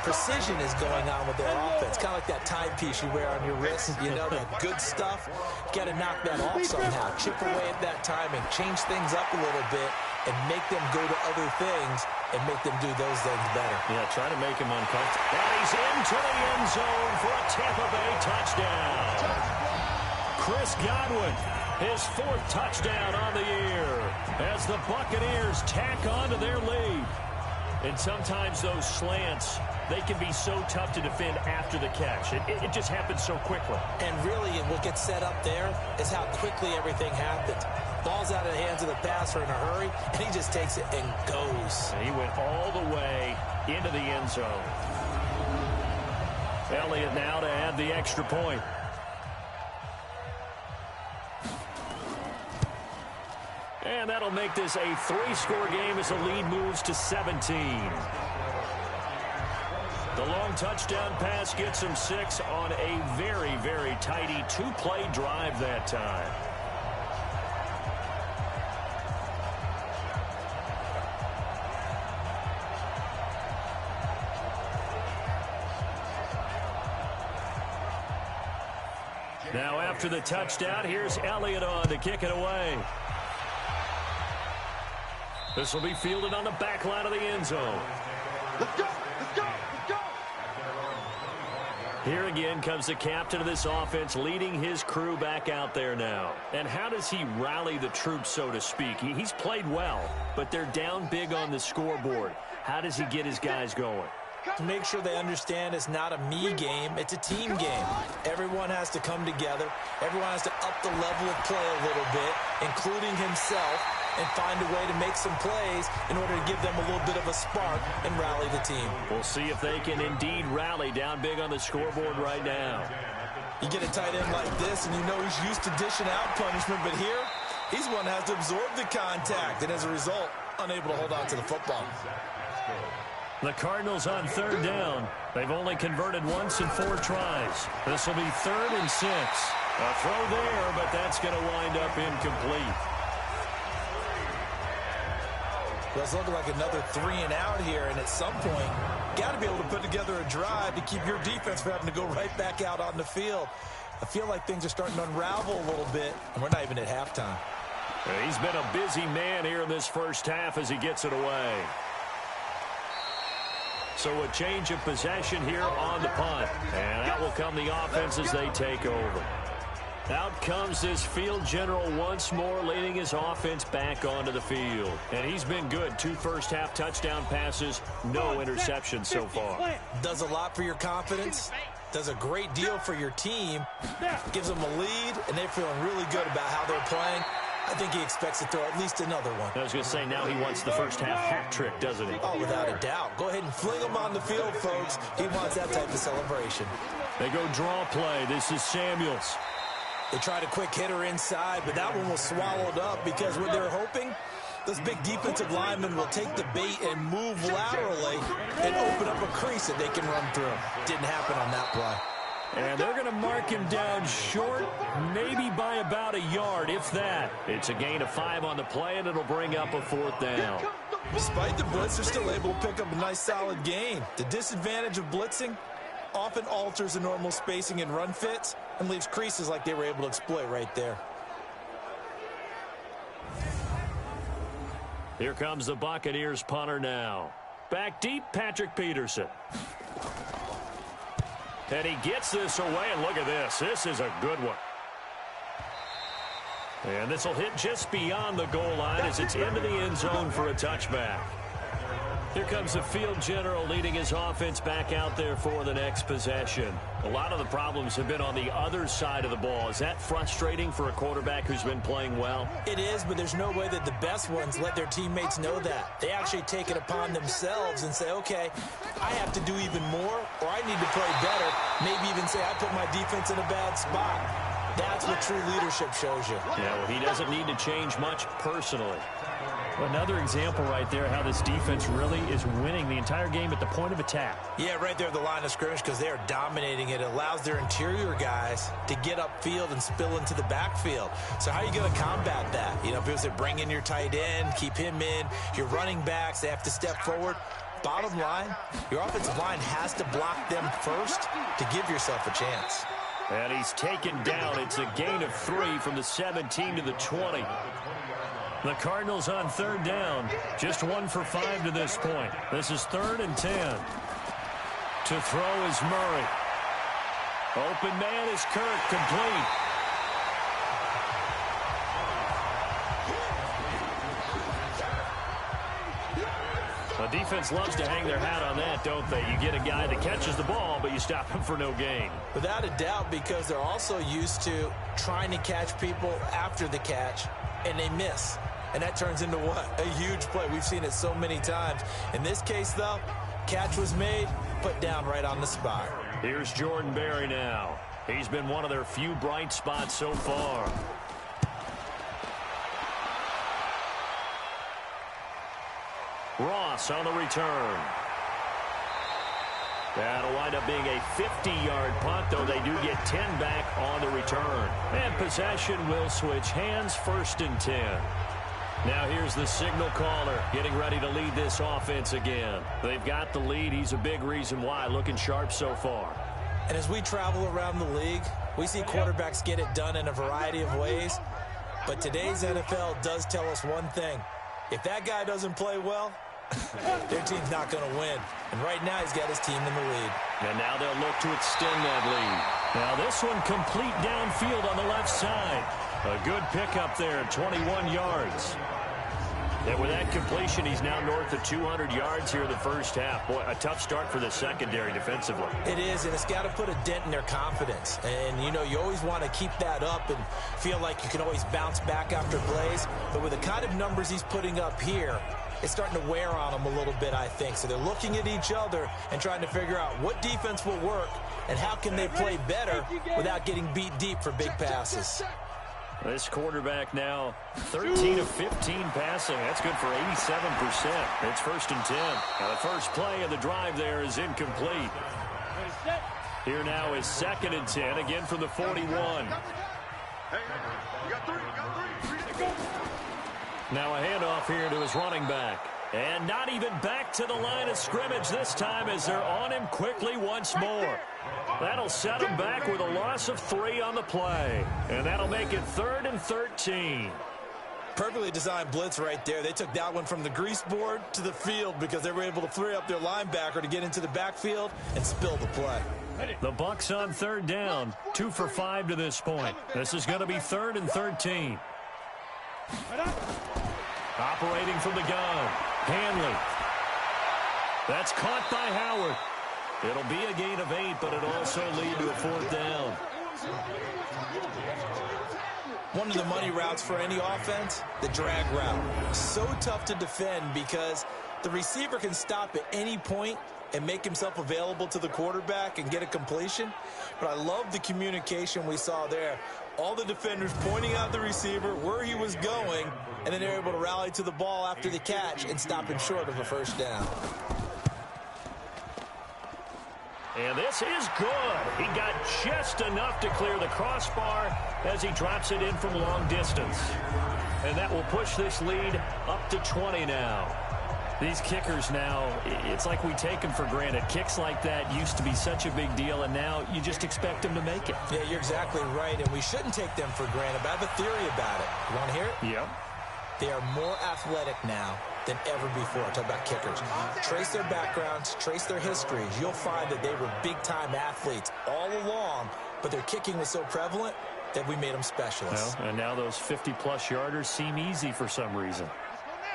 precision is going on with their offense. Kind of like that timepiece you wear on your wrist, you know, that good stuff. Got to knock that off somehow. Chip away at that timing, change things up a little bit, and make them go to other things and make them do those things better. Yeah, try to make him uncomfortable. And he's into the end zone for a Tampa Bay touchdown. Chris Godwin, his 4th touchdown on the year, as the Buccaneers tack on to their lead. And sometimes those slants, they can be so tough to defend after the catch. It just happens so quickly. And really, what gets set up there is how quickly everything happens. Ball's out of the hands of the passer in a hurry, and he just takes it and goes. And he went all the way into the end zone. Elliott now to add the extra point. And that'll make this a 3-score game as the lead moves to 17. The long touchdown pass gets him 6 on a very, very tidy 2-play drive that time. Now after the touchdown, here's Elliott on to kick it away. This will be fielded on the back line of the end zone. Let's go, let's go, let's go. Here again comes the captain of this offense, leading his crew back out there now. And how does he rally the troops, so to speak? He's played well, but they're down big on the scoreboard. How does he get his guys going? To make sure they understand it's not a me game, it's a team game. Everyone has to come together. Everyone has to up the level of play a little bit, including himself, and find a way to make some plays in order to give them a little bit of a spark and rally the team. We'll see if they can indeed rally down big on the scoreboard right now. You get a tight end like this, and you know he's used to dishing out punishment, but here, he's one that has to absorb the contact, and as a result, unable to hold on to the football. The Cardinals on 3rd down. They've only converted once in 4 tries. This will be 3rd and 6. A throw there, but that's going to wind up incomplete. Well, it's looking like another 3 and out here, and at some point, got to be able to put together a drive to keep your defense from having to go right back out on the field. I feel like things are starting to unravel a little bit, and we're not even at halftime. He's been a busy man here in this first half as he gets it away. So a change of possession here on the punt. And out will come the offense as they take over. Out comes this field general once more, leading his offense back onto the field. And he's been good. 2 first-half touchdown passes, no interceptions so far. Does a lot for your confidence. Does a great deal for your team. Gives them a lead, and they're feeling really good about how they're playing. I think he expects to throw at least another one. I was going to say, now he wants the first-half hat trick, doesn't he? Oh, without a doubt. Go ahead and fling him on the field, folks. He wants that type of celebration. They go draw play. This is Samuels. They tried a quick hitter inside, but that one was swallowed up because what they're hoping, those big defensive linemen will take the bait and move laterally and open up a crease that they can run through. Didn't happen on that play. And they're going to mark him down short, maybe by about a yard, if that. It's a gain of 5 on the play, and it'll bring up a 4th down. Despite the blitz, they're still able to pick up a nice, solid gain. The disadvantage of blitzing often alters the normal spacing and run fits and leaves creases like they were able to exploit right there. Here comes the Buccaneers punter now. Back deep, Patrick Peterson. And he gets this away, and look at this. This is a good one. And this will hit just beyond the goal line as it's into the end zone for a touchback. Here comes the field general leading his offense back out there for the next possession. A lot of the problems have been on the other side of the ball. Is that frustrating for a quarterback who's been playing well? It is, but there's no way that the best ones let their teammates know that. They actually take it upon themselves and say, okay, I have to do even more, or I need to play better. Maybe even say I put my defense in a bad spot. That's what true leadership shows you. Yeah, well, he doesn't need to change much personally. Another example right there how this defense really is winning the entire game at the point of attack. Yeah, right there at the line of scrimmage because they are dominating it. It allows their interior guys to get upfield and spill into the backfield. So how are you going to combat that? You know, people say bring in your tight end, keep him in. Your running backs, they have to step forward. Bottom line, your offensive line has to block them first to give yourself a chance. And he's taken down. It's a gain of 3 from the 17 to the 20. The Cardinals on third down. Just 1 for 5 to this point. This is 3rd and 10. To throw is Murray. Open man is Kirk, complete. The defense loves to hang their hat on that, don't they? You get a guy that catches the ball, but you stop him for no gain. Without a doubt, because they're also used to trying to catch people after the catch, and they miss. And that turns into what? A huge play. We've seen it so many times. In this case, though, catch was made, put down right on the spot. Here's Jordan Berry now. He's been one of their few bright spots so far. Ross on the return. That'll wind up being a 50-yard punt, though they do get 10 back on the return. And possession will switch hands, 1st and 10. Now here's the signal caller getting ready to lead this offense again. They've got the lead. He's a big reason why. Looking sharp so far. And as we travel around the league, we see quarterbacks get it done in a variety of ways. But today's NFL does tell us one thing. If that guy doesn't play well, their team's not going to win. And right now he's got his team in the lead. And now they'll look to extend that lead. Now this one complete downfield on the left side. A good pickup there, 21 yards. And with that completion, he's now north of 200 yards here in the first half. Boy, a tough start for the secondary defensively. It is, and it's got to put a dent in their confidence. And, you know, you always want to keep that up and feel like you can always bounce back after plays. But with the kind of numbers he's putting up here, it's starting to wear on them a little bit, I think. So they're looking at each other and trying to figure out what defense will work and how can they play better without getting beat deep for big passes. This quarterback now 13 of 15 passing. That's good for 87%. It's 1st and 10. Now the first play of the drive there is incomplete. Here now is 2nd and 10, again from the 41. Now a handoff here to his running back. And not even back to the line of scrimmage this time as they're on him quickly once more. That'll set him back with a loss of 3 on the play. And that'll make it 3rd and 13. Perfectly designed blitz right there. They took that one from the grease board to the field because they were able to free up their linebacker to get into the backfield and spill the play. The Bucs on 3rd down. 2 for 5 to this point. This is going to be 3rd and 13. Operating from the gun. Hanley. That's caught by Howard. It'll be a gain of 8, but it'll also lead to a 4th down. One of the money routes for any offense, the drag route. So tough to defend because the receiver can stop at any point and make himself available to the quarterback and get a completion. But I love the communication we saw there. All the defenders pointing out the receiver, where he was going, and then they're able to rally to the ball after the catch and stop him short of a 1st down. And this is good. He got just enough to clear the crossbar as he drops it in from long distance. And that will push this lead up to 20 now. These kickers now, it's like we take them for granted. Kicks like that used to be such a big deal, and now you just expect them to make it. Yeah, you're exactly right, and we shouldn't take them for granted. But I have a theory about it. You want to hear it? Yep. They are more athletic now than ever before. Talk about kickers. Trace their backgrounds, trace their histories. You'll find that they were big-time athletes all along, but their kicking was so prevalent that we made them specialists. Well, and now those 50-plus yarders seem easy for some reason.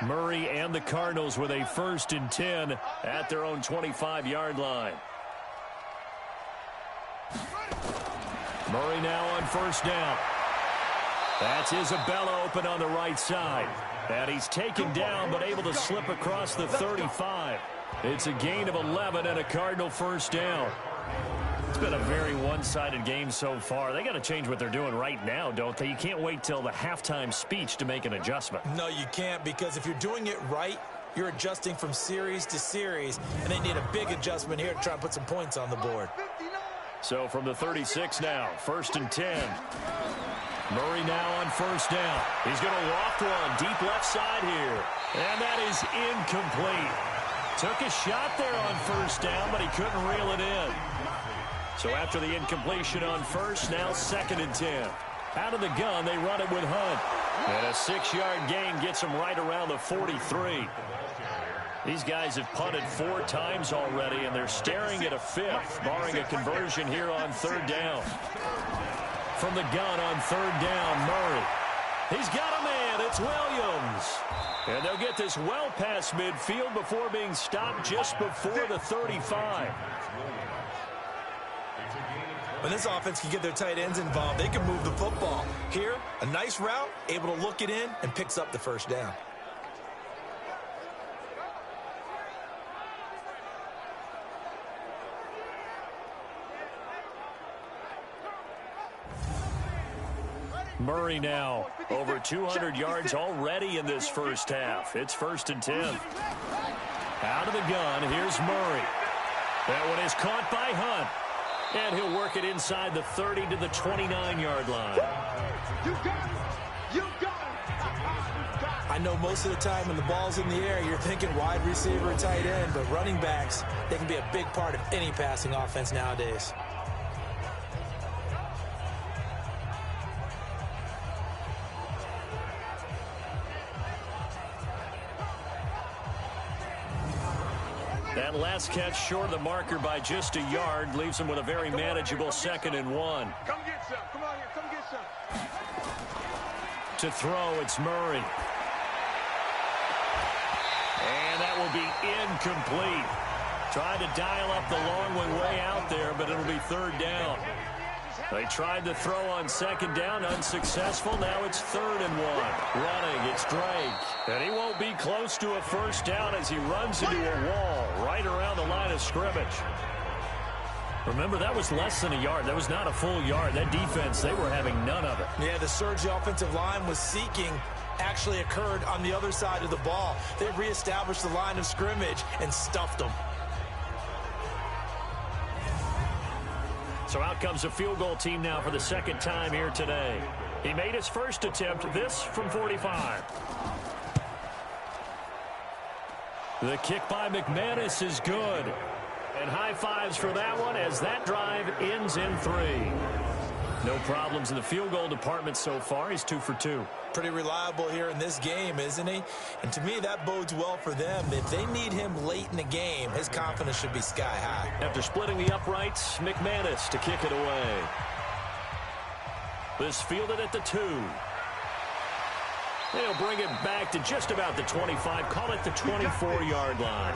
Murray and the Cardinals with a 1st and 10 at their own 25-yard line. Murray now on 1st down. That's Isabella open on the right side. And he's taken down but able to slip across the 35. It's a gain of 11 and a Cardinal 1st down. It's been a very one-sided game so far. They got to change what they're doing right now, don't they? You can't wait till the halftime speech to make an adjustment. No, you can't, because if you're doing it right, you're adjusting from series to series, and they need a big adjustment here to try and put some points on the board. So from the 36 now, 1st and 10. Murray now on 1st down. He's going to loft one deep left side here. And that is incomplete. Took a shot there on 1st down, but he couldn't reel it in. So after the incompletion on 1st, now 2nd and 10. Out of the gun, they run it with Hunt. And a 6-yard gain gets him right around the 43. These guys have punted 4 times already, and they're staring at a 5th, barring a conversion here on 3rd down. From the gun on 3rd down, Murray. He's got a man. It's Williams. And they'll get this well past midfield before being stopped just before the 35. When this offense can get their tight ends involved, they can move the football. Here, a nice route, able to look it in, and picks up the 1st down. Murray now over 200 yards already in this 1st half. It's 1st and 10. Out of the gun, here's Murray. That one is caught by Hunt. And he'll work it inside the 30 to the 29-yard line. You got it. You got it. I know most of the time when the ball's in the air, you're thinking wide receiver and tight end, but running backs, they can be a big part of any passing offense nowadays. That last catch short of the marker by just a yard leaves him with a very manageable 2nd and 1. Come get some. Come on here. Come get some. To throw, it's Murray. And that will be incomplete. Trying to dial up the long one way out there, but it'll be 3rd down. They tried to throw on 2nd down, unsuccessful. Now it's 3rd and 1. Running, it's Drake. And he won't be close to a 1st down as he runs into a wall right around the line of scrimmage. Remember, that was less than a yard. That was not a full yard. That defense, they were having none of it. Yeah, the surge the offensive line was seeking actually occurred on the other side of the ball. They reestablished the line of scrimmage and stuffed them. So out comes a field goal team now for the 2nd time here today. He made his 1st attempt, this from 45. The kick by McManus is good. And high fives for that one as that drive ends in 3. No problems in the field goal department so far. He's 2 for 2. Pretty reliable here in this game, isn't he? And to me, that bodes well for them. If they need him late in the game, his confidence should be sky high. After splitting the uprights, McManus to kick it away. This fielded at the 2. They'll bring it back to just about the 25. Call it the 24-yard line.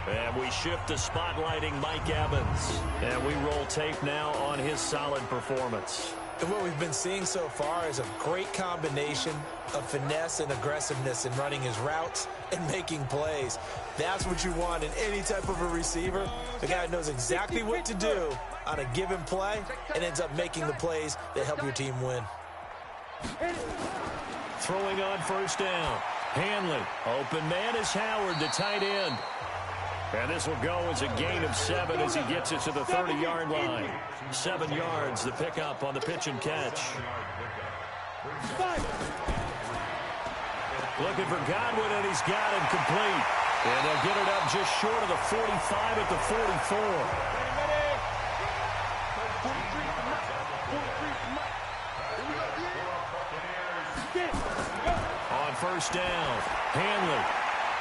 And we shift to spotlighting Mike Evans. And we roll tape now on his solid performance. And what we've been seeing so far is a great combination of finesse and aggressiveness in running his routes and making plays. That's what you want in any type of a receiver. The guy knows exactly what to do on a given play and ends up making the plays that help your team win. Throwing on 1st down. Hanley. Open man is Howard, the tight end. And this will go as a gain of 7 as he gets it to the 30-yard line. 7 yards, the pickup on the pitch and catch. Looking for Godwin, and he's got him complete. And they'll get it up just short of the 45 at the 44. On 1st down, Hanley.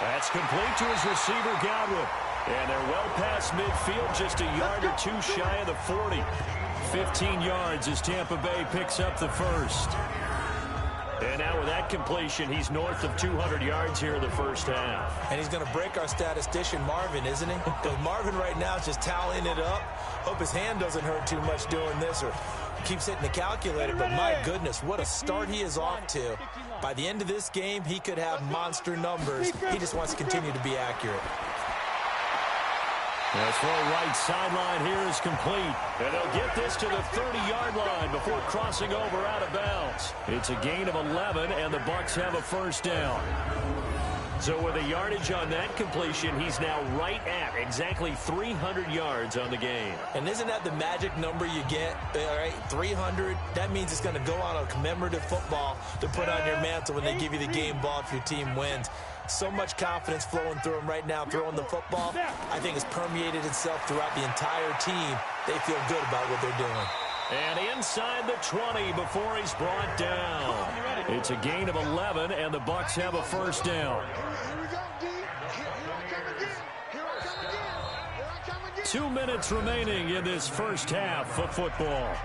That's complete to his receiver, Godwin. And they're well past midfield, just a yard or 2 shy of the 40. 15 yards as Tampa Bay picks up the 1st. And now with that completion, he's north of 200 yards here in the first half. And he's going to break our statistician, Marvin, isn't he? Because Marvin right now is just tallying it up. Hope his hand doesn't hurt too much doing this or keeps hitting the calculator. But my goodness, what a start he is off to. By the end of this game, he could have monster numbers. He just wants to continue to be accurate. The throw right sideline here is complete. And they'll get this to the 30-yard line before crossing over out of bounds. It's a gain of 11, and the Bucs have a first down. So with a yardage on that completion, he's now right at exactly 300 yards on the game. And isn't that the magic number you get? All right, 300. That means it's going to go on a commemorative football to put on your mantle when they give you the game ball if your team wins. So much confidence flowing through him right now, throwing the football. I think it's permeated itself throughout the entire team. They feel good about what they're doing. And inside the 20 before he's brought down. It's a gain of 11, and the Bucs have a first down. 2 minutes remaining in this first half of football.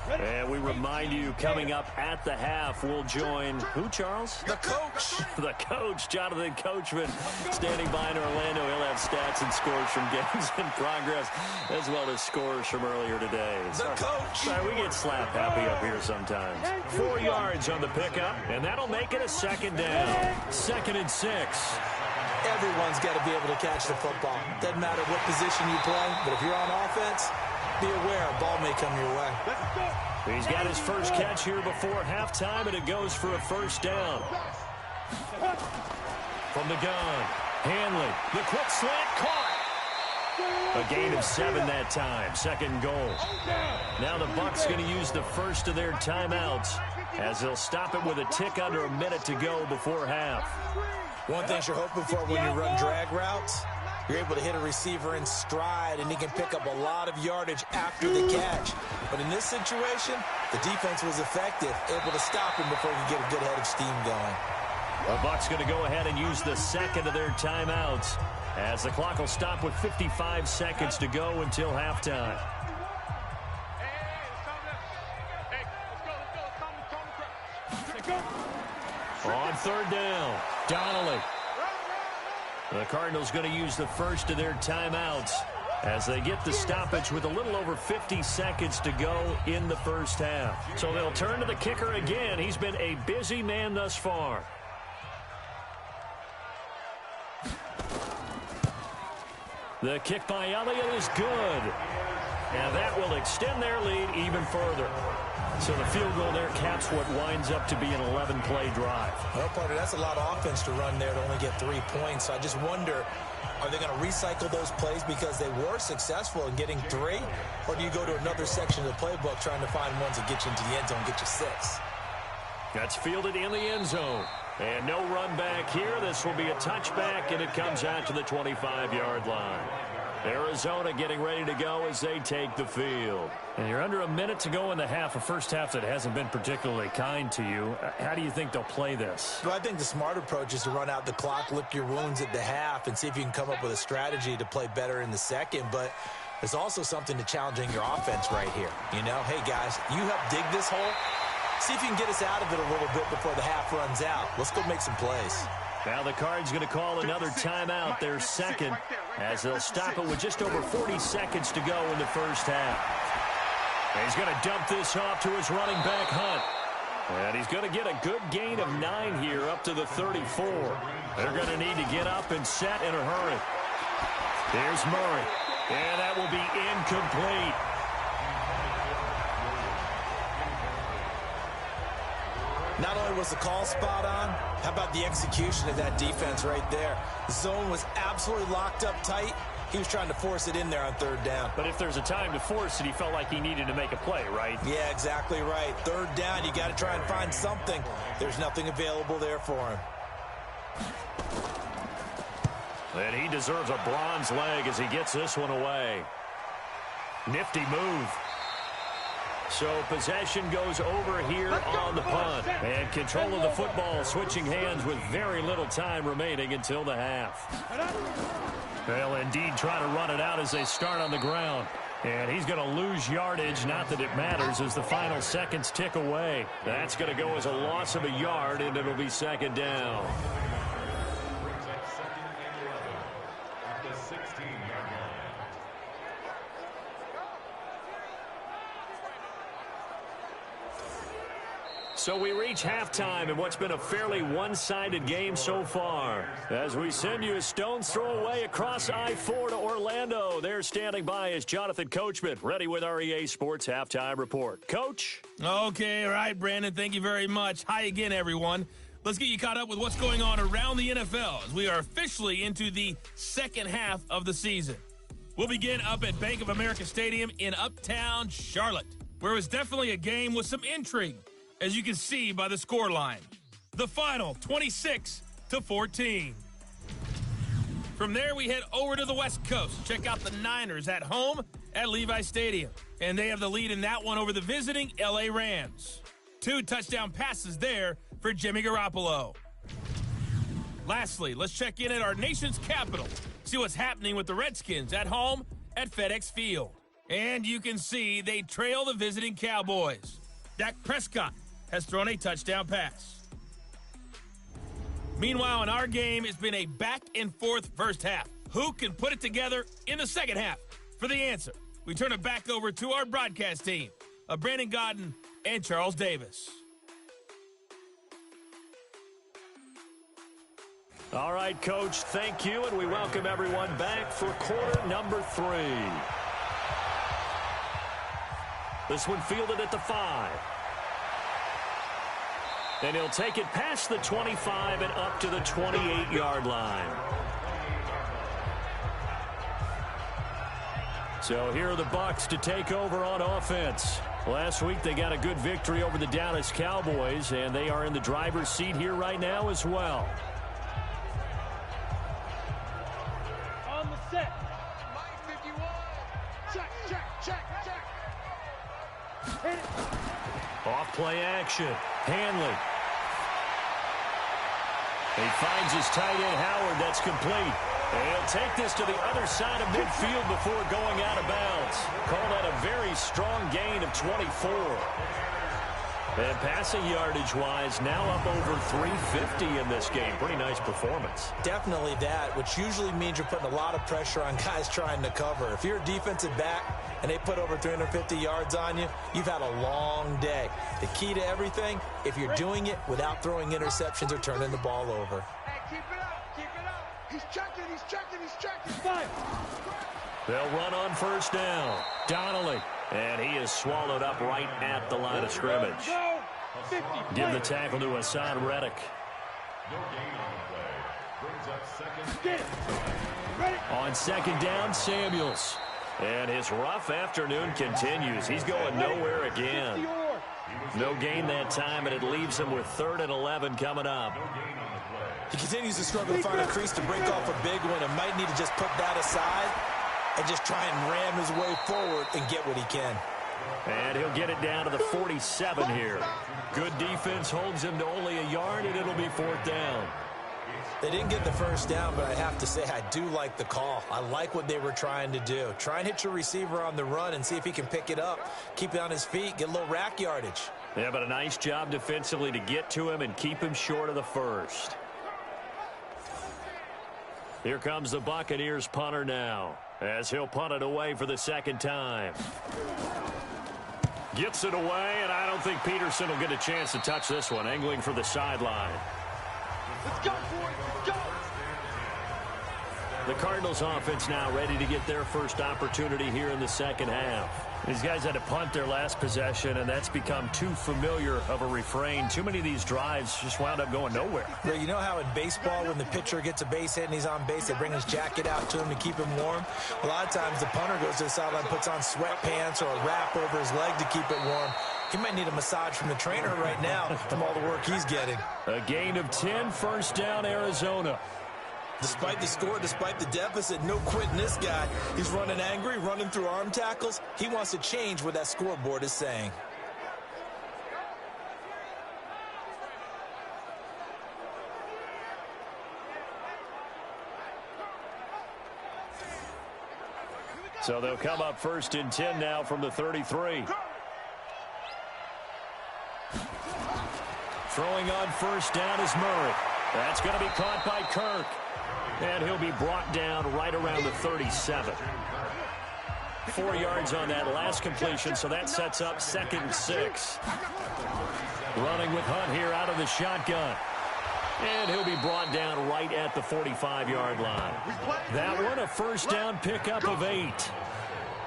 And we remind you, coming up at the half, we'll join who, Charles? The coach. The coach, Jonathan Coachman, standing by in Orlando. He'll have stats and scores from games in progress, as well as scores from earlier today. The coach. Sorry, we get slap happy up here sometimes. 4 yards on the pickup, and that'll make it a second down. 2nd and 6. Everyone's got to be able to catch the football. Doesn't matter what position you play, but if you're on offense, be aware a ball may come your way. He's got his first catch here before halftime, and it goes for a first down. From the gun, Hanley, the quick slant, caught. A gain of 7 that time, 2nd goal. Now the Bucs going to use the first of their timeouts as they'll stop it with a tick under a minute to go before half. One thing you're hoping for when you run drag routes, you're able to hit a receiver in stride, and he can pick up a lot of yardage after the catch. But in this situation, the defense was effective, able to stop him before he could get a good head of steam going. The Bucs going to go ahead and use the second of their timeouts as the clock will stop with 55 seconds to go until halftime. On 3rd down, Donnelly. The Cardinals going to use the first of their timeouts as they get the stoppage with a little over 50 seconds to go in the first half. So they'll turn to the kicker again. He's been a busy man thus far. The kick by Elliott is good. And that will extend their lead even further. So the field goal there caps what winds up to be an 11-play drive. Well, partner, that's a lot of offense to run there to only get 3 points. So I just wonder, are they going to recycle those plays because they were successful in getting 3? Or do you go to another section of the playbook trying to find ones that get you into the end zone and get you 6? That's fielded in the end zone. And no run back here. This will be a touchback, and it comes out to the 25-yard line. Arizona getting ready to go as they take the field. And you're under a minute to go in the half, a first half that hasn't been particularly kind to you. How do you think they'll play this? Well, I think the smart approach is to run out the clock, lick your wounds at the half, and see if you can come up with a strategy to play better in the second. But there's also something to challenging your offense right here. You know, hey, guys, you help dig this hole. See if you can get us out of it a little bit before the half runs out. Let's go make some plays. Now the Cards going to call another timeout, their second, as they'll stop it with just over 40 seconds to go in the first half. And he's going to dump this off to his running back, Hunt. And he's going to get a good gain of 9 here up to the 34. They're going to need to get up and set in a hurry. There's Murray. And that will be incomplete. Not only was the call spot on, how about the execution of that defense right there? The zone was absolutely locked up tight. He was trying to force it in there on 3rd down. But if there's a time to force it, he felt like he needed to make a play, right? Yeah, exactly right. 3rd down, you got to try and find something. There's nothing available there for him. And he deserves a bronze leg as he gets this one away. Nifty move. So possession goes over here on the punt. And control of the football switching hands with very little time remaining until the half. They'll indeed try to run it out as they start on the ground. And he's going to lose yardage, not that it matters, as the final seconds tick away. That's going to go as a loss of a yard, and it'll be second down. Brings up second and 11 at the 16-yard line. So we reach halftime in what's been a fairly one-sided game so far. As we send you a stone's throw away across I-4 to Orlando. There standing by is Jonathan Coachman, ready with our EA Sports Halftime Report. Coach? Okay, all right, Brandon, thank you very much. Hi again, everyone. Let's get you caught up with what's going on around the NFL as we are officially into the second half of the season. We'll begin up at Bank of America Stadium in Uptown Charlotte, where it was definitely a game with some intrigue, as you can see by the scoreline. The final, 26-14. From there, we head over to the West Coast. Check out the Niners at home at Levi Stadium. And they have the lead in that one over the visiting L.A. Rams. 2 touchdown passes there for Jimmy Garoppolo. Lastly, let's check in at our nation's capital. See what's happening with the Redskins at home at FedEx Field. And you can see they trail the visiting Cowboys. Dak Prescott has thrown a touchdown pass. Meanwhile, in our game, it's been a back-and-forth first half. Who can put it together in the second half? For the answer, we turn it back over to our broadcast team of Brandon Godden and Charles Davis. All right, Coach, thank you, and we welcome everyone back for quarter number 3. This one fielded at the 5. And he'll take it past the 25 and up to the 28-yard line. So here are the Bucs to take over on offense. Last week they got a good victory over the Dallas Cowboys, and they are in the driver's seat here right now as well. On the set. Mike 51. Check, check, check, check. Hit it. Off play action. Hanley. He finds his tight end, Howard. That's complete. And he'll take this to the other side of midfield before going out of bounds. Call that a very strong gain of 24. And passing yardage-wise, now up over 350 in this game. Pretty nice performance. Definitely that, which usually means you're putting a lot of pressure on guys trying to cover. If you're a defensive back and they put over 350 yards on you, you've had a long day. The key to everything, if you're doing it without throwing interceptions or turning the ball over. Hey, keep it up, keep it up. He's checking, he's checking, he's checking. Fine. They'll run on first down. Donnelly. And he is swallowed up right at the line of scrimmage. Give the tackle to Hassan Reddick. No gain on the play. Brings up second. On second down, Samuels. And his rough afternoon continues. He's going nowhere again. No gain that time, and it leaves him with 3rd and 11 coming up. He continues to struggle to find a crease to break off a big one and might need to just put that aside and just try and ram his way forward and get what he can. And he'll get it down to the 47 here. Good defense holds him to only a yard, and it'll be 4th down. They didn't get the first down, but I have to say I do like the call. I like what they were trying to do. Try and hit your receiver on the run and see if he can pick it up. Keep it on his feet, get a little rack yardage. Yeah, but a nice job defensively to get to him and keep him short of the first. Here comes the Buccaneers punter now, as he'll punt it away for the second time. Gets it away, and I don't think Peterson will get a chance to touch this one, angling for the sideline. Let's go, boys, let's go. The Cardinals offense now ready to get their first opportunity here in the second half. These guys had to punt their last possession, and that's become too familiar of a refrain. Too many of these drives just wound up going nowhere. You know how in baseball when the pitcher gets a base hit and he's on base, they bring his jacket out to him to keep him warm? A lot of times the punter goes to the sideline, puts on sweatpants or a wrap over his leg to keep it warm. He might need a massage from the trainer right now from all the work he's getting. A gain of 10, first down, Arizona. Despite the score, despite the deficit, no quitting this guy. He's running angry, running through arm tackles. He wants to change what that scoreboard is saying. Here we So they'll come up 1st and 10 now from the 33. Throwing on 1st down is Murray. That's going to be caught by Kirk. And he'll be brought down right around the 37. 4 yards on that last completion, so that sets up 2nd and 6. Running with Hunt here out of the shotgun. And he'll be brought down right at the 45-yard line. That one, a 1st down pickup of 8.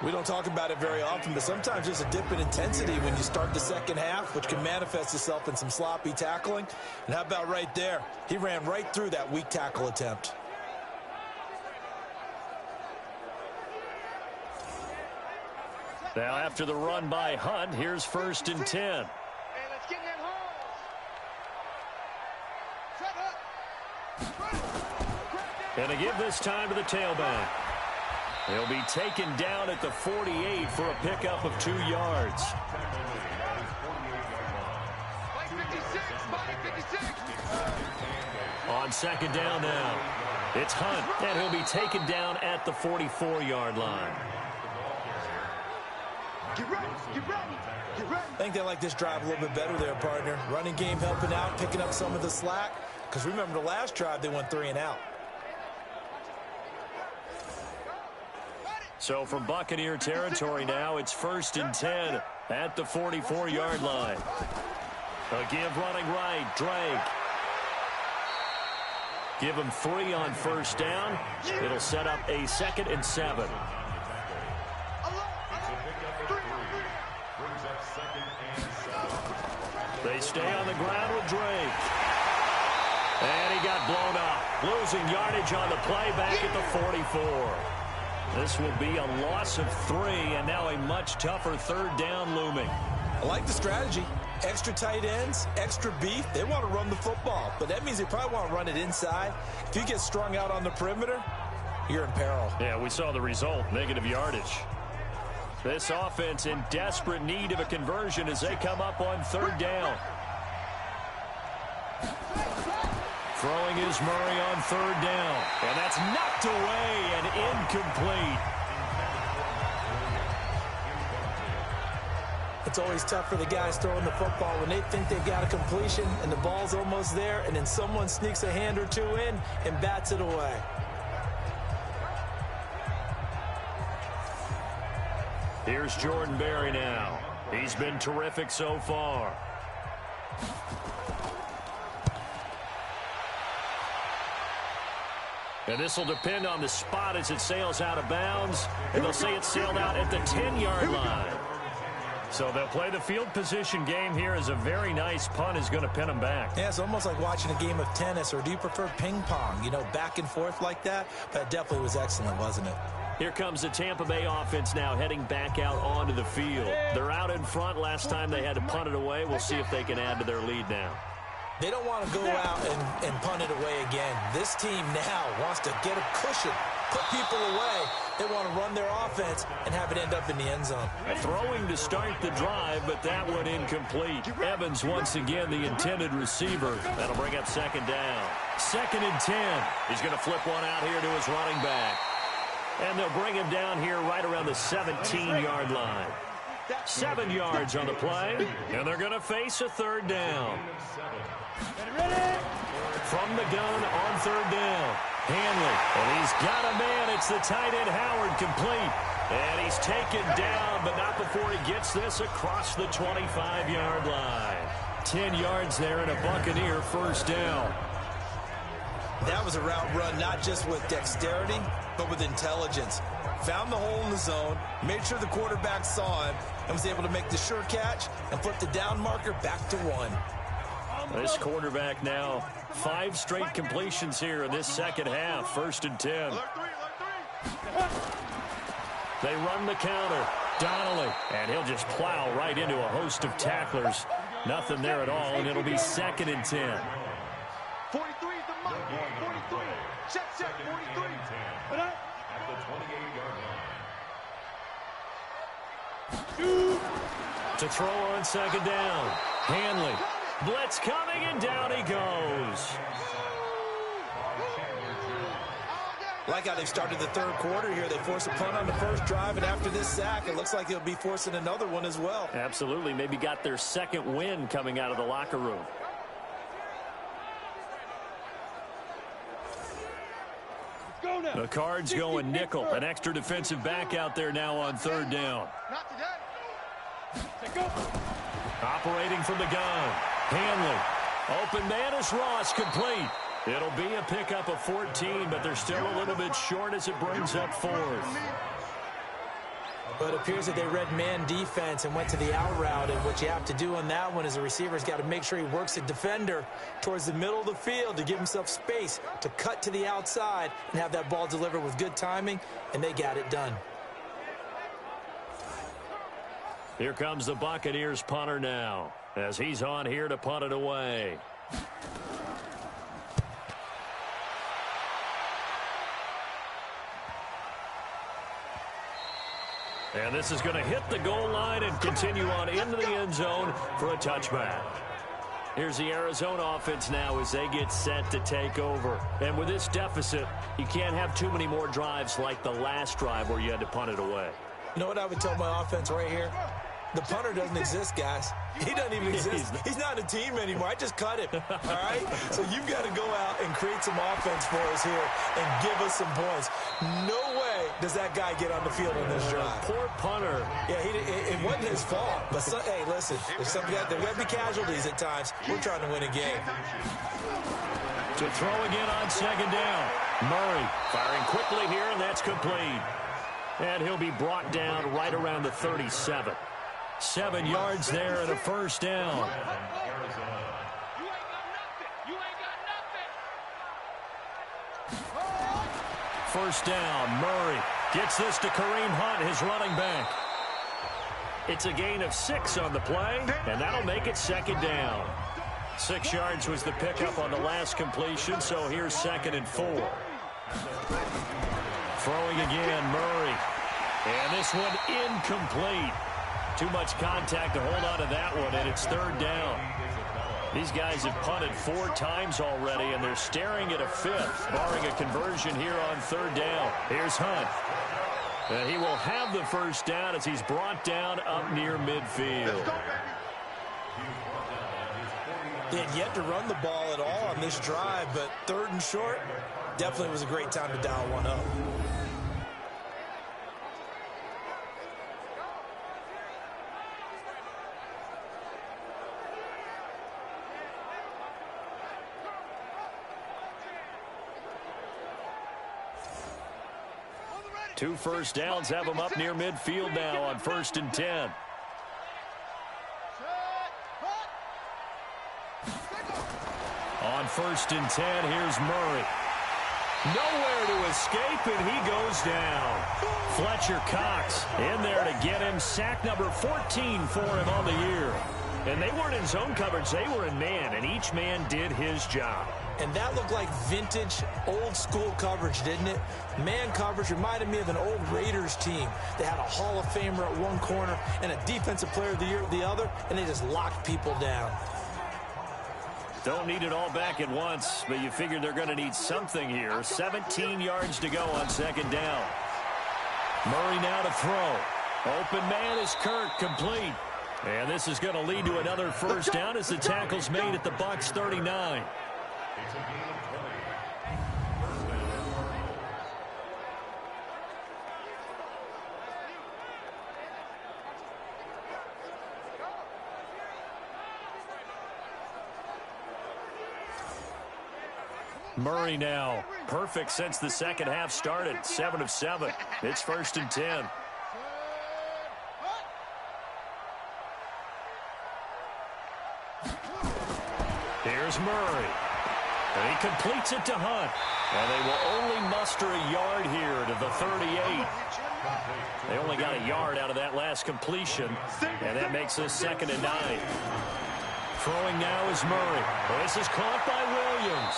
We don't talk about it very often, but sometimes there's a dip in intensity when you start the second half, which can manifest itself in some sloppy tackling. And how about right there? He ran right through that weak tackle attempt. Now after the run by Hunt, here's 1st and 10. Hey, let's get in that hole. And to give this time to the tailback. He'll be taken down at the 48 for a pickup of 2 yards. On 2nd down now, it's Hunt, and he'll be taken down at the 44-yard line. Get ready, get ready, get ready. I think they like this drive a little bit better there, partner. Running game helping out, picking up some of the slack. Because remember the last drive, they went 3 and out. So from Buccaneer territory now, it's 1st and 10 at the 44-yard line. A give running right, Drake. Give him 3 on 1st down. It'll set up a 2nd and 7. They stay on the ground with Drake. And he got blown up. Losing yardage on the play back at the 44. This will be a loss of 3, and now a much tougher 3rd down looming. I like the strategy. Extra tight ends, extra beef. They want to run the football, but that means they probably want to run it inside. If you get strung out on the perimeter, you're in peril. Yeah, we saw the result, negative yardage. This offense in desperate need of a conversion as they come up on 3rd down. Throwing is Murray on 3rd down. And that's knocked away and incomplete. It's always tough for the guys throwing the football when they think they've got a completion and the ball's almost there, and then someone sneaks a hand or two in and bats it away. Here's Jordan Berry now. He's been terrific so far. And this will depend on the spot as it sails out of bounds. And they'll say it sailed out at the 10-yard line. So they'll play the field position game here as a very nice punt is going to pin them back. Yeah, it's almost like watching a game of tennis, or do you prefer ping pong? You know, back and forth like that? That definitely was excellent, wasn't it? Here comes the Tampa Bay offense now heading back out onto the field. They're out in front. Last time they had to punt it away. We'll see if they can add to their lead now. They don't want to go out and punt it away again. This team now wants to get a cushion, put people away. They want to run their offense and have it end up in the end zone. Throwing to start the drive, but that one incomplete. Evans once again the intended receiver. That'll bring up 2nd down. 2nd and 10. He's going to flip one out here to his running back. And they'll bring him down here right around the 17-yard line. 7 yards on the play, and they're going to face a 3rd down. From the gun on 3rd down, Hanley, and he's got a man. It's the tight end Howard, complete. And he's taken down, but not before he gets this across the 25-yard line. 10 yards there and a Buccaneer 1st down. That was a route run not just with dexterity, but with intelligence. Found the hole in the zone, made sure the quarterback saw him, and was able to make the sure catch and flip the down marker back to 1. This quarterback now 5 straight completions here in this second half. 1st and 10. They run the counter. Donnelly, and he'll just plow right into a host of tacklers. Nothing there at all, and it'll be 2nd and 10. 43 is the mark. 43. Check, 43. At the 28-yard line. To throw on 2nd down. Hanley. Blitz coming, and down he goes. Like how they've started the third quarter here. They force a punt on the first drive, and after this sack, it looks like they'll be forcing another one as well. Absolutely. Maybe got their second win coming out of the locker room. The Cards going nickel. An extra defensive back out there now on third down. Not today. Operating from the gun. Hanley. Open man is Ross, complete. It'll be a pickup of 14, but they're still a little bit short as it brings up fourth. But it appears that they read man defense and went to the out route, and what you have to do on that one is the receiver's got to make sure he works the defender towards the middle of the field to give himself space to cut to the outside and have that ball delivered with good timing, and they got it done. Here comes the Buccaneers punter now as he's on here to punt it away. And this is going to hit the goal line and continue on into the end zone for a touchback. Here's the Arizona offense now as they get set to take over. And with this deficit, you can't have too many more drives like the last drive where you had to punt it away. You know what I would tell my offense right here? The punter doesn't exist, guys. He doesn't even exist. He's not a team anymore. I just cut him, all right? So you've got to go out and create some offense for us here and give us some points. No way does that guy get on the field on this drive. Poor punter. Yeah, it wasn't his fault. But, hey, listen, there's there got to be casualties at times. We're trying to win a game. To throw again on second down. Murray firing quickly here, and that's complete. And he'll be brought down right around the 37. 7 yards there and a first down. You ain't got nothing. First down, Murray gets this to Kareem Hunt, his running back. It's a gain of 6 on the play, and that'll make it second down. 6 yards was the pickup on the last completion, so here's 2nd and 4. Throwing again, Murray. And this one incomplete. Too much contact to hold on to that one, and it's 3rd down. These guys have punted 4 times already, and they're staring at a 5th, barring a conversion here on 3rd down. Here's Hunt. And he will have the first down as he's brought down up near midfield. They had yet to run the ball at all on this drive, but 3rd and short definitely was a great time to dial one up. Two first downs have them up near midfield now on 1st and 10. On 1st and 10, here's Murray. Nowhere to escape, and he goes down. Fletcher Cox in there to get him. Sack number 14 for him on the year. And they weren't in zone coverage. They were in man, and each man did his job. And that looked like vintage, old-school coverage, didn't it? Man coverage reminded me of an old Raiders team. They had a Hall of Famer at one corner and a Defensive Player of the Year at the other, and they just locked people down. Don't need it all back at once, but you figure they're going to need something here. 17 yards to go on 2nd down. Murray now to throw. Open man is Kirk, complete. And this is going to lead to another first down as the tackle's made at the Bucs 39. It's a gain of 20. Murray now, perfect since the second half started. 7 of 7. It's 1st and 10. Here's Murray. And he completes it to Hunt. And they will only muster a yard here to the 38. They only got a yard out of that last completion, and that makes this 2nd and 9. Throwing now is Murray. This is caught by Williams.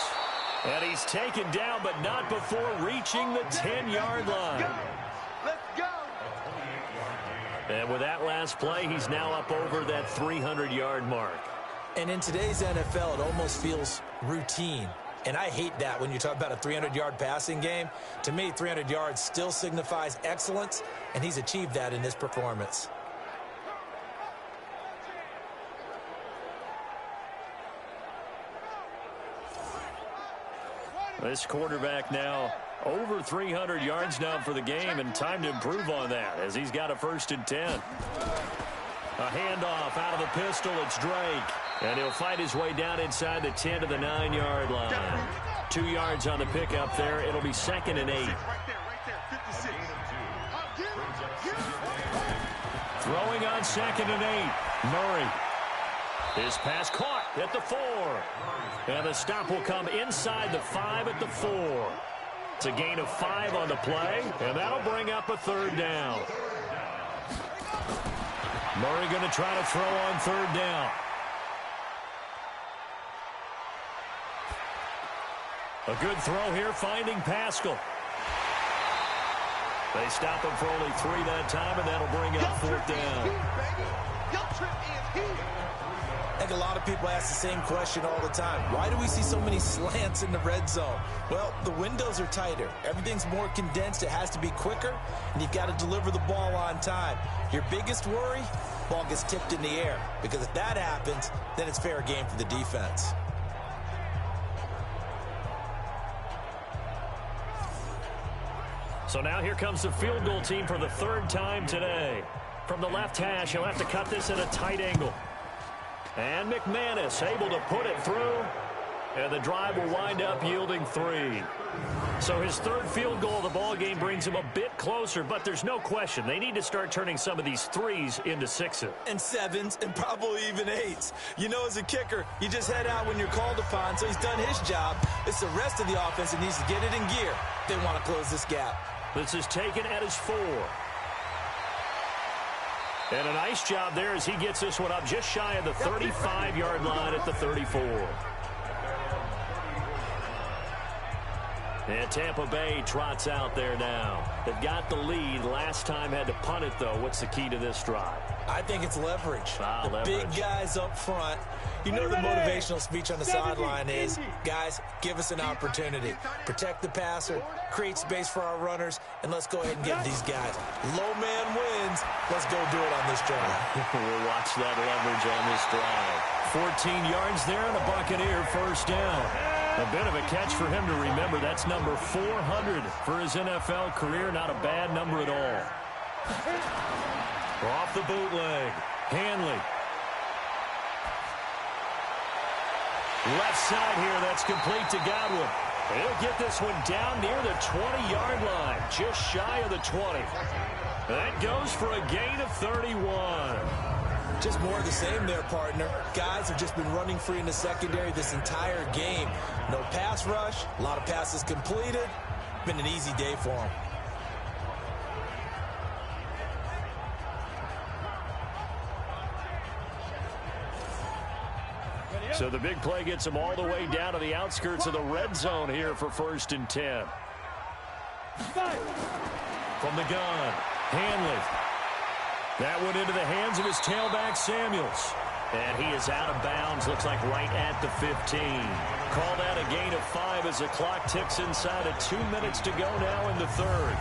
And he's taken down, but not before reaching the 10-yard line. Let's go. And with that last play, he's now up over that 300-yard mark. And in today's NFL, it almost feels routine. And I hate that when you talk about a 300-yard passing game. To me, 300 yards still signifies excellence, and he's achieved that in this performance. This quarterback now over 300 yards now for the game, and time to improve on that as he's got a 1st and 10. A handoff out of the pistol. It's Drake. And he'll fight his way down inside the 10 to the 9-yard line. 2 yards on the pickup there. It'll be 2nd and 8. Throwing on 2nd and 8. Murray. His pass caught at the 4. And the stop will come inside the 5 at the 4. It's a gain of 5 on the play, and that'll bring up a 3rd down. Murray going to try to throw on 3rd down. A good throw here, finding Pascal. They stop him for only 3 that time, and that'll bring up 4th down. I think a lot of people ask the same question all the time. Why do we see so many slants in the red zone? Well, the windows are tighter. Everything's more condensed. It has to be quicker, and you've got to deliver the ball on time. Your biggest worry, ball gets tipped in the air, because if that happens, then it's fair game for the defense. So now here comes the field goal team for the 3rd time today. From the left hash, he'll have to cut this at a tight angle. And McManus able to put it through. And the drive will wind up yielding 3. So his 3rd field goal of the ball game brings him a bit closer, but there's no question they need to start turning some of these 3s into 6s. And 7s, and probably even 8s. You know, as a kicker, you just head out when you're called upon, so he's done his job. It's the rest of the offense that needs to get it in gear. They want to close this gap. This is taken at his 4. And a nice job there as he gets this one up just shy of the 35-yard line at the 34. And Tampa Bay trots out there now. They've got the lead. Last time had to punt it, though. What's the key to this drive? I think it's leverage. Leverage. Big guys up front. You know the motivational speech on the sideline is, guys, give us an opportunity. Protect the passer, create space for our runners, and let's go ahead and get these guys. Low man wins. Let's go do it on this drive. We'll watch that leverage on this drive. 14 yards there and a Buccaneer 1st down. A bit of a catch for him to remember. That's number 400 for his NFL career. Not a bad number at all. Off the bootleg. Hanley. Left side here. That's complete to Godwin. He'll get this one down near the 20-yard line. Just shy of the 20. That goes for a gain of 31. Just more of the same there, partner. Guys have just been running free in the secondary this entire game. No pass rush, a lot of passes completed. Been an easy day for them. So the big play gets him all the way down to the outskirts of the red zone here for 1st and 10. From the gun, Hanley. That went into the hands of his tailback, Samuels. And he is out of bounds, looks like right at the 15. Called out a gain of 5 as the clock ticks inside of 2 minutes to go now in the 3rd.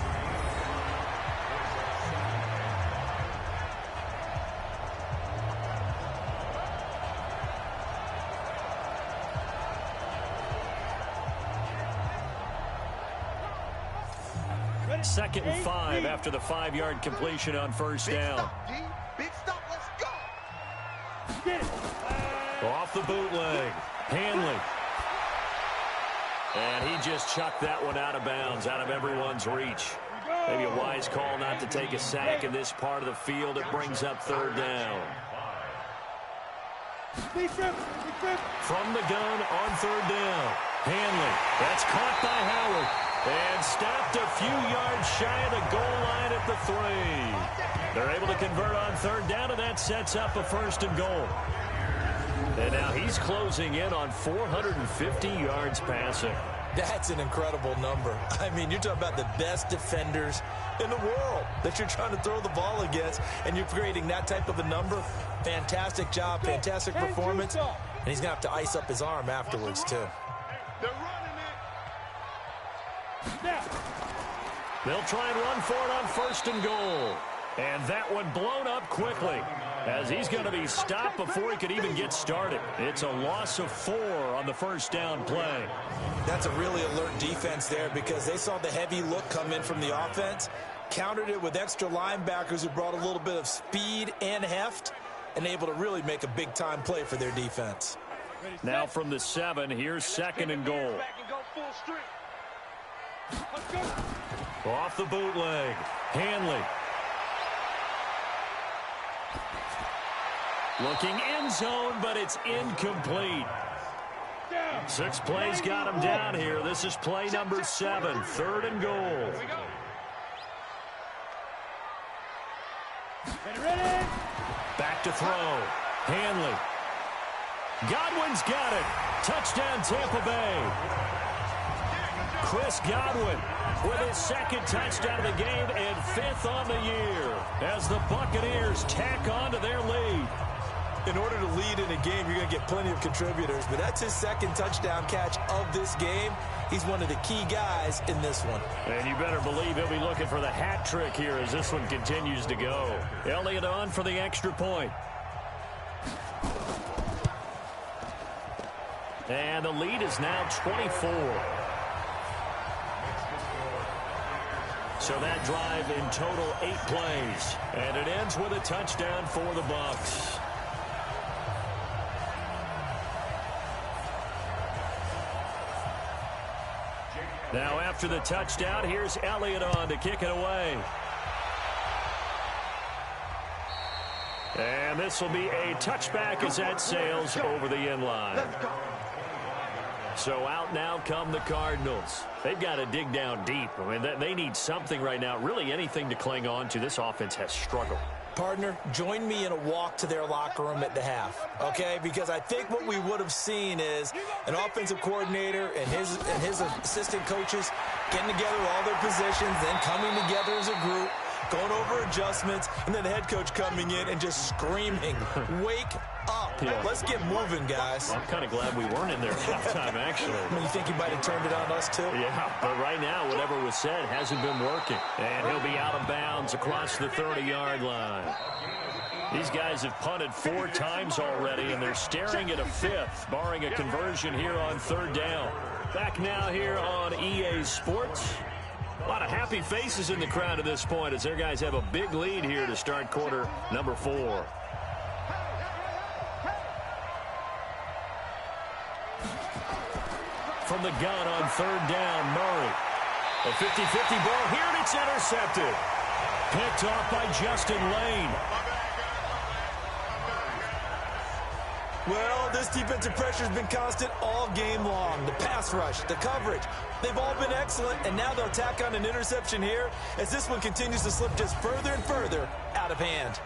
Second and 5 after the 5-yard completion on 1st down. Big stop, let's go. Off the bootleg. Hanley. And he just chucked that one out of bounds, out of everyone's reach. Maybe a wise call not to take a sack in this part of the field. It brings up 3rd down. From the gun on 3rd down. Hanley. That's caught by Howard. And stopped a few yards shy of the goal line at the 3. They're able to convert on 3rd down, and that sets up a 1st and goal. And now he's closing in on 450 yards passing. That's an incredible number. I mean, you're talking about the best defenders in the world that you're trying to throw the ball against, and you're creating that type of a number. Fantastic job, fantastic performance. And he's going to have to ice up his arm afterwards, too. They're running. They'll try and run for it on 1st and goal. And that one blown up quickly as he's going to be stopped before he could even get started. It's a loss of 4 on the 1st down play. That's a really alert defense there because they saw the heavy look come in from the offense, countered it with extra linebackers who brought a little bit of speed and heft, and able to really make a big-time play for their defense. Now from the 7, here's 2nd and goal. Off the bootleg, Hanley. Looking end zone, but it's incomplete. 6 plays got him down here. This is play number 7, 3rd and goal. Back to throw. Hanley. Godwin's got it. Touchdown, Tampa Bay. Chris Godwin with his 2nd touchdown of the game and 5th on the year as the Buccaneers tack on to their lead. In order to lead in a game, you're going to get plenty of contributors, but that's his 2nd touchdown catch of this game. He's one of the key guys in this one. And you better believe he'll be looking for the hat trick here as this one continues to go. Elliott on for the extra point. And the lead is now 24. So that drive in total 8 plays. And it ends with a touchdown for the Bucs. Now after the touchdown, here's Elliott on to kick it away. And this will be a touchback as that sails over the end line. So out now come the Cardinals. They've got to dig down deep. I mean, they need something right now, really anything to cling on to. This offense has struggled. Partner, join me in a walk to their locker room at the half, okay? Because I think what we would have seen is an offensive coordinator and his assistant coaches getting together all their positions, then coming together as a group, going over adjustments, and then the head coach coming in and just screaming, wake up. Yeah. Let's get moving, guys. I'm kind of glad we weren't in there at halftime, actually. I mean, you think he might have turned it on us, too? Yeah, but right now, whatever was said hasn't been working. And he'll be out of bounds across the 30-yard line. These guys have punted 4 times already, and they're staring at a 5th, barring a conversion here on 3rd down. Back now here on EA Sports. A lot of happy faces in the crowd at this point as their guys have a big lead here to start quarter number 4. From the gun on 3rd down, Murray. A 50-50 ball here, and it's intercepted. Picked off by Justin Lane. Well, this defensive pressure has been constant all game long. The pass rush, the coverage, they've all been excellent, and now they'll tack on an interception here as this one continues to slip just further and further out of hand.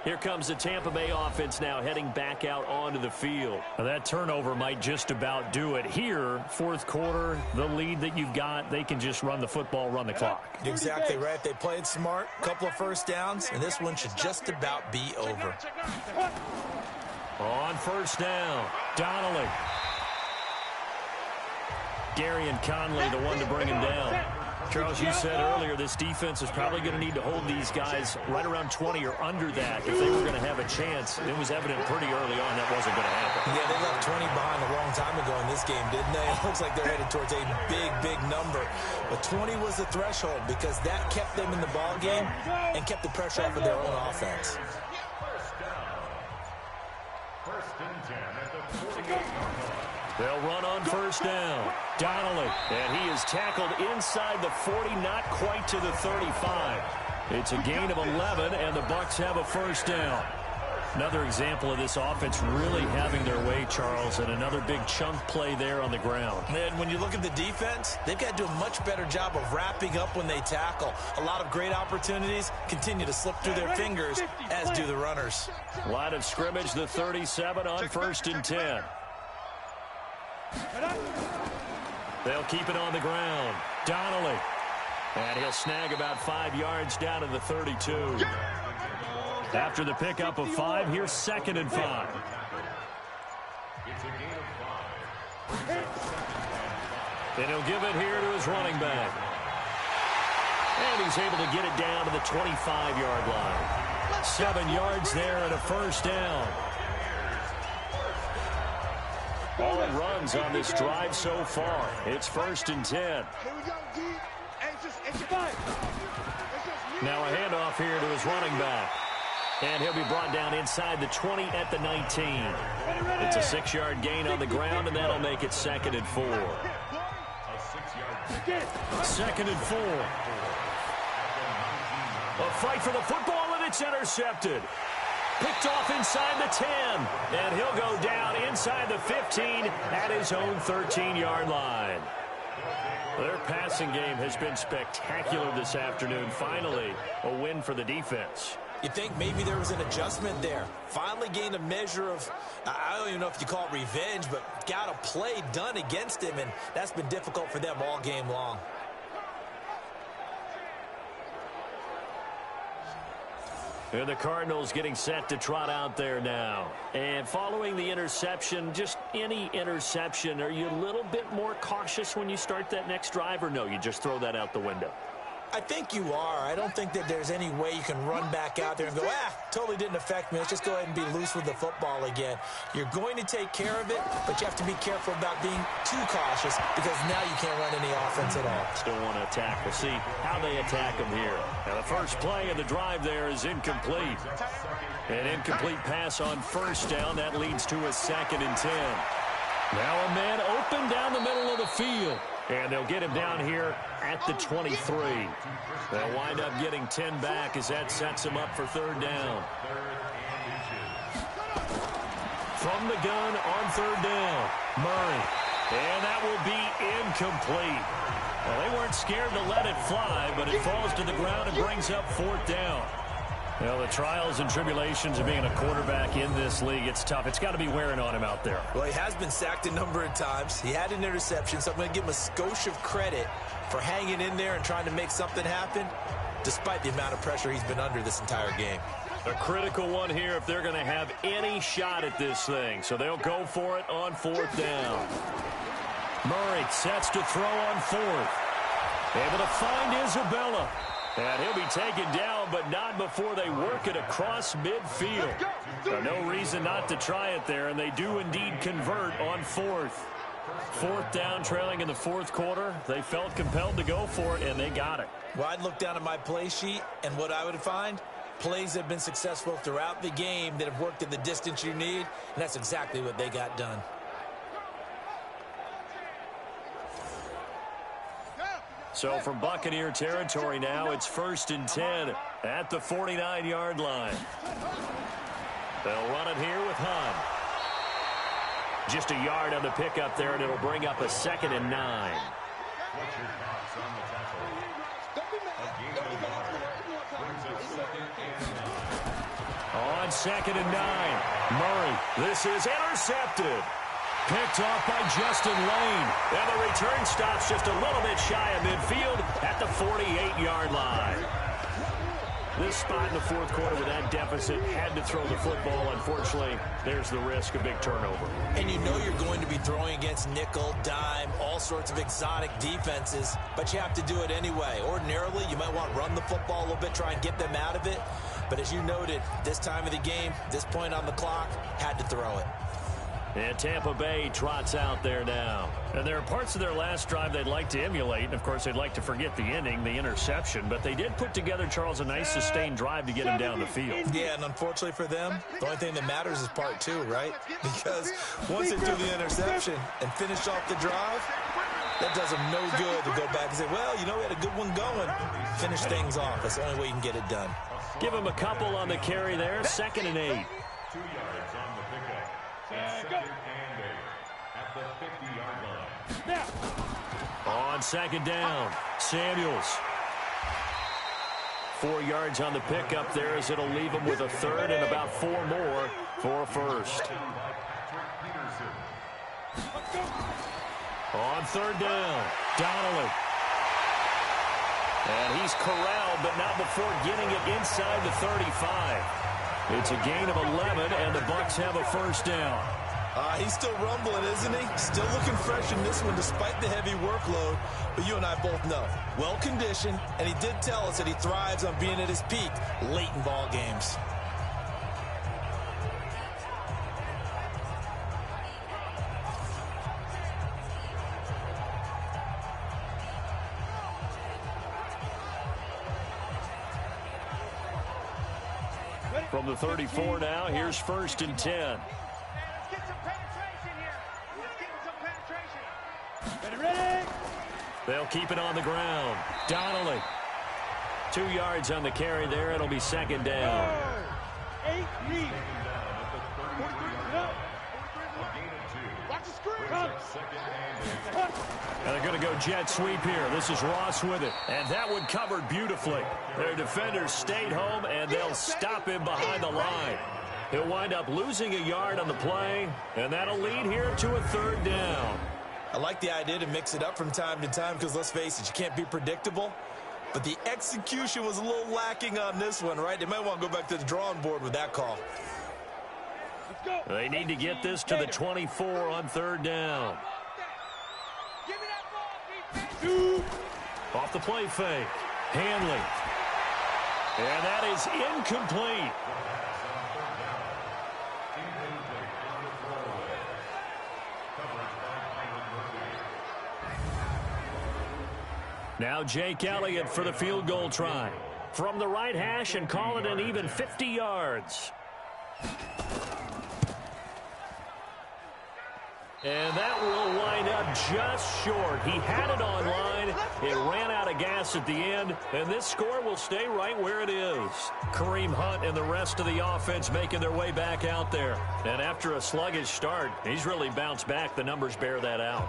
Here comes the Tampa Bay offense now heading back out onto the field. Now that turnover might just about do it. Here, 4th quarter, the lead that you've got, they can just run the football, run the clock. Exactly right. They played smart, couple of 1st downs, and this one should just about be over. On 1st down, Donnelly. Gary and Conley, the one to bring him down. Charles, you said earlier this defense is probably going to need to hold these guys right around 20 or under that if they were going to have a chance. It was evident pretty early on that wasn't going to happen. Yeah, they left 20 behind a long time ago in this game, didn't they? It looks like they're headed towards a big, big number. But 20 was the threshold because that kept them in the ball game and kept the pressure off of their own offense. First and 10 at the 48-yard line. They'll run on 1st down. Donnelly, and he is tackled inside the 40, not quite to the 35. It's a gain of 11, and the Bucs have a 1st down. Another example of this offense really having their way, Charles, and another big chunk play there on the ground. And when you look at the defense, they've got to do a much better job of wrapping up when they tackle. A lot of great opportunities continue to slip through their fingers, as do the runners. Line of scrimmage, the 37 on 1st and 10. They'll keep it on the ground. Donnelly. And he'll snag about 5 yards down to the 32. After the pickup of 5, here's 2nd and 5. It's a gain of 5. And he'll give it here to his running back. And he's able to get it down to the 25-yard line. 7 yards there and a first down. All runs on this drive so far. It's 1st and 10. Here we go, D. It's just Now a handoff here to his running back. And he'll be brought down inside the 20 at the 19. It's a 6-yard gain on the ground, and that'll make it 2nd and 4. 2nd and 4. A fight for the football, and it's intercepted. Picked off inside the 10, and he'll go down inside the 15 at his own 13-yard line. Their passing game has been spectacular this afternoon. Finally, a win for the defense. You think maybe there was an adjustment there. Finally gained a measure of, I don't even know if you call it revenge, but got a play done against him, and that's been difficult for them all game long. And the Cardinals getting set to trot out there now. And following the interception, just any interception, are you a little bit more cautious when you start that next drive, or no, you just throw that out the window? I think you are. I don't think that there's any way you can run back out there and go, totally didn't affect me. Let's just go ahead and be loose with the football again. You're going to take care of it, but you have to be careful about being too cautious because now you can't run any offense at all. Still want to attack. We'll see how they attack them here. Now the first play of the drive there is incomplete. An incomplete pass on first down. That leads to a 2nd and 10. Now a man open down the middle of the field. And they'll get him down here at the 23. They'll wind up getting 10 back as that sets him up for 3rd down. From the gun on 3rd down, Murray. And that will be incomplete. Well, they weren't scared to let it fly, but it falls to the ground and brings up 4th down. Well, the trials and tribulations of being a quarterback in this league, it's tough. It's got to be wearing on him out there. Well, he has been sacked a number of times. He had an interception, so I'm going to give him a skosh of credit for hanging in there and trying to make something happen, despite the amount of pressure he's been under this entire game. A critical one here if they're going to have any shot at this thing. So they'll go for it on 4th down. Murray sets to throw on 4th. Able to find Isabella. And he'll be taken down, but not before they work it across midfield. No reason not to try it there, and they do indeed convert on 4th. 4th down, trailing in the 4th quarter. They felt compelled to go for it, and they got it. Well, I'd look down at my play sheet, and what I would find, plays that have been successful throughout the game that have worked at the distance you need, and that's exactly what they got done. So from Buccaneer territory now, it's 1st and 10 at the 49-yard line. They'll run it here with Hunt. Just a yard on the pickup there, and it'll bring up a 2nd and 9. What's your thoughts on the tackle? A gain of 1 brings up 2nd and 9. On 2nd and 9, Murray. This is intercepted. Picked off by Justin Lane. And the return stops just a little bit shy of midfield at the 48-yard line. This spot in the 4th quarter with that deficit, had to throw the football. Unfortunately, there's the risk of big turnover. And you know you're going to be throwing against nickel, dime, all sorts of exotic defenses, but you have to do it anyway. Ordinarily, you might want to run the football a little bit, try and get them out of it. But as you noted, this time of the game, this point on the clock, had to throw it. And Tampa Bay trots out there now. And there are parts of their last drive they'd like to emulate. And, of course, they'd like to forget the inning, the interception. But they did put together, Charles, a nice sustained drive to get him down the field. Yeah, and unfortunately for them, the only thing that matters is part 2, right? Because once they do the interception and finish off the drive, that does them no good to go back and say, well, you know, we had a good one going. Finish things off. That's the only way you can get it done. Give him a couple on the carry there. 2nd and 8. 2 yards on the pickup. And 2nd and 8 at the 50-yard line. On 2nd down, Samuels. 4 yards on the pickup there as it'll leave him with a 3rd and about 4 more for a 1st. On 3rd down, Donnelly. And he's corralled, but not before getting it inside the 35. It's a gain of 11, and the Bucs have a first down. He's still rumbling, isn't he? Still looking fresh in this one despite the heavy workload. But you and I both know, well-conditioned, and he did tell us that he thrives on being at his peak late in ball games. From the 34 now, here's 1st and 10. Let's get some penetration here. Let's get some penetration. Ready? They'll keep it on the ground. Donnelly. 2 yards on the carry there. It'll be 2nd down. 8 deep. Watch the screen. And they're going to go jet sweep here. This is Ross with it. And that one covered beautifully. Their defenders stayed home, and they'll stop him behind the line. He'll wind up losing a yard on the play, and that'll lead here to a 3rd down. I like the idea to mix it up from time to time because, let's face it, you can't be predictable. But the execution was a little lacking on this one, right? They might want to go back to the drawing board with that call. They need to get this to the 24 on 3rd down. Give me that ball, defense. Off the play fake. Hanley. And that is incomplete. Now Jake Elliott for the field goal try. From the right hash and call it an even 50 yards. And that will wind up just short. He had it on line. It ran out of gas at the end, and this score will stay right where it is. Kareem Hunt and the rest of the offense making their way back out there. And after a sluggish start, he's really bounced back. The numbers bear that out.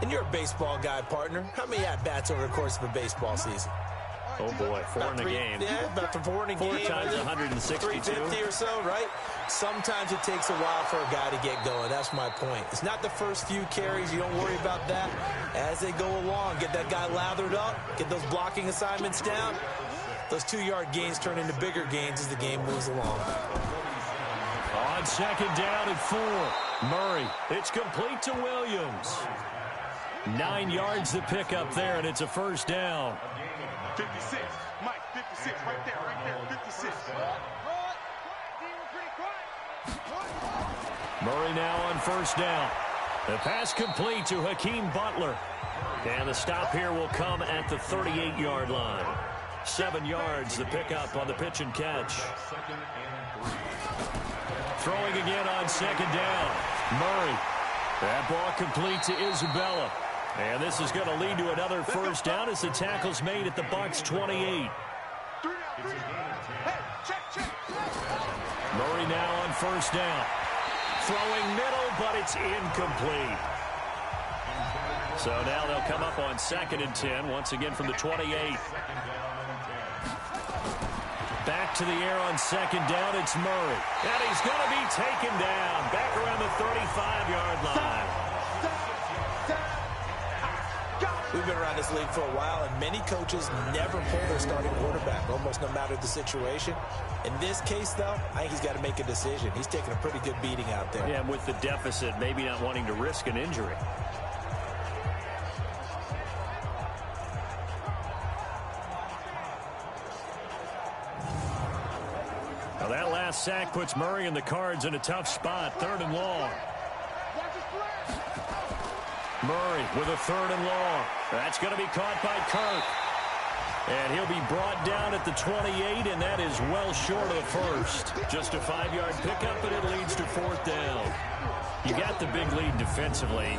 And you're a baseball guy, partner. How many at-bats over the course of a baseball season? Oh, boy, 4 in a game. Yeah, about 4 in a game. 4 times 162. 350 or so, right? Sometimes it takes a while for a guy to get going. That's my point. It's not the first few carries. You don't worry about that. As they go along, get that guy lathered up, get those blocking assignments down. Those 2-yard gains turn into bigger gains as the game moves along. On 2nd down and 4. Murray. It's complete to Williams. 9 yards to pick up there, and it's a 1st down. 56. Mike, 56. Right there, 56. Murray now on 1st down. The pass complete to Hakeem Butler. And the stop here will come at the 38-yard line. 7 yards the pickup on the pitch and catch. Throwing again on 2nd down. Murray. That ball complete to Isabella. And this is going to lead to another 1st down as the tackle's made at the Bucs 28. Murray now on 1st down. Throwing middle, but it's incomplete. So now they'll come up on 2nd and 10, once again from the 28. Back to the air on 2nd down, it's Murray. And he's going to be taken down, back around the 35-yard line. We've been around this league for a while, and many coaches never pull their starting quarterback, almost no matter the situation. In this case, though, I think he's got to make a decision. He's taking a pretty good beating out there. Yeah, and with the deficit, maybe not wanting to risk an injury. Now that last sack puts Murray and the Cards in a tough spot, 3rd and long. Murray with a 3rd and long. That's going to be caught by Kirk. And he'll be brought down at the 28, and that is well short of the 1st. Just a 5-yard pickup, and it leads to 4th down. You got the big lead defensively.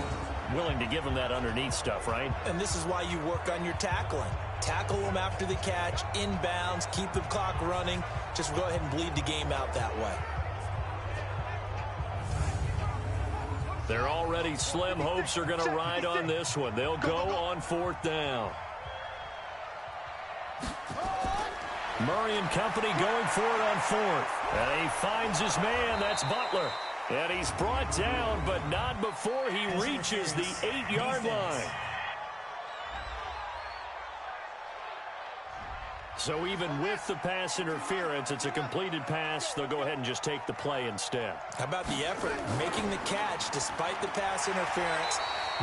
Willing to give him that underneath stuff, right? And this is why you work on your tackling. Tackle them after the catch, inbounds, keep the clock running. Just go ahead and bleed the game out that way. They're already slim hopes are going to ride on this one. They'll go on 4th down. Murray and company going for it on 4th. And he finds his man. That's Butler. And he's brought down, but not before he reaches the 8-yard line. So even with the pass interference, it's a completed pass. They'll go ahead and just take the play instead. How about the effort? Making the catch despite the pass interference.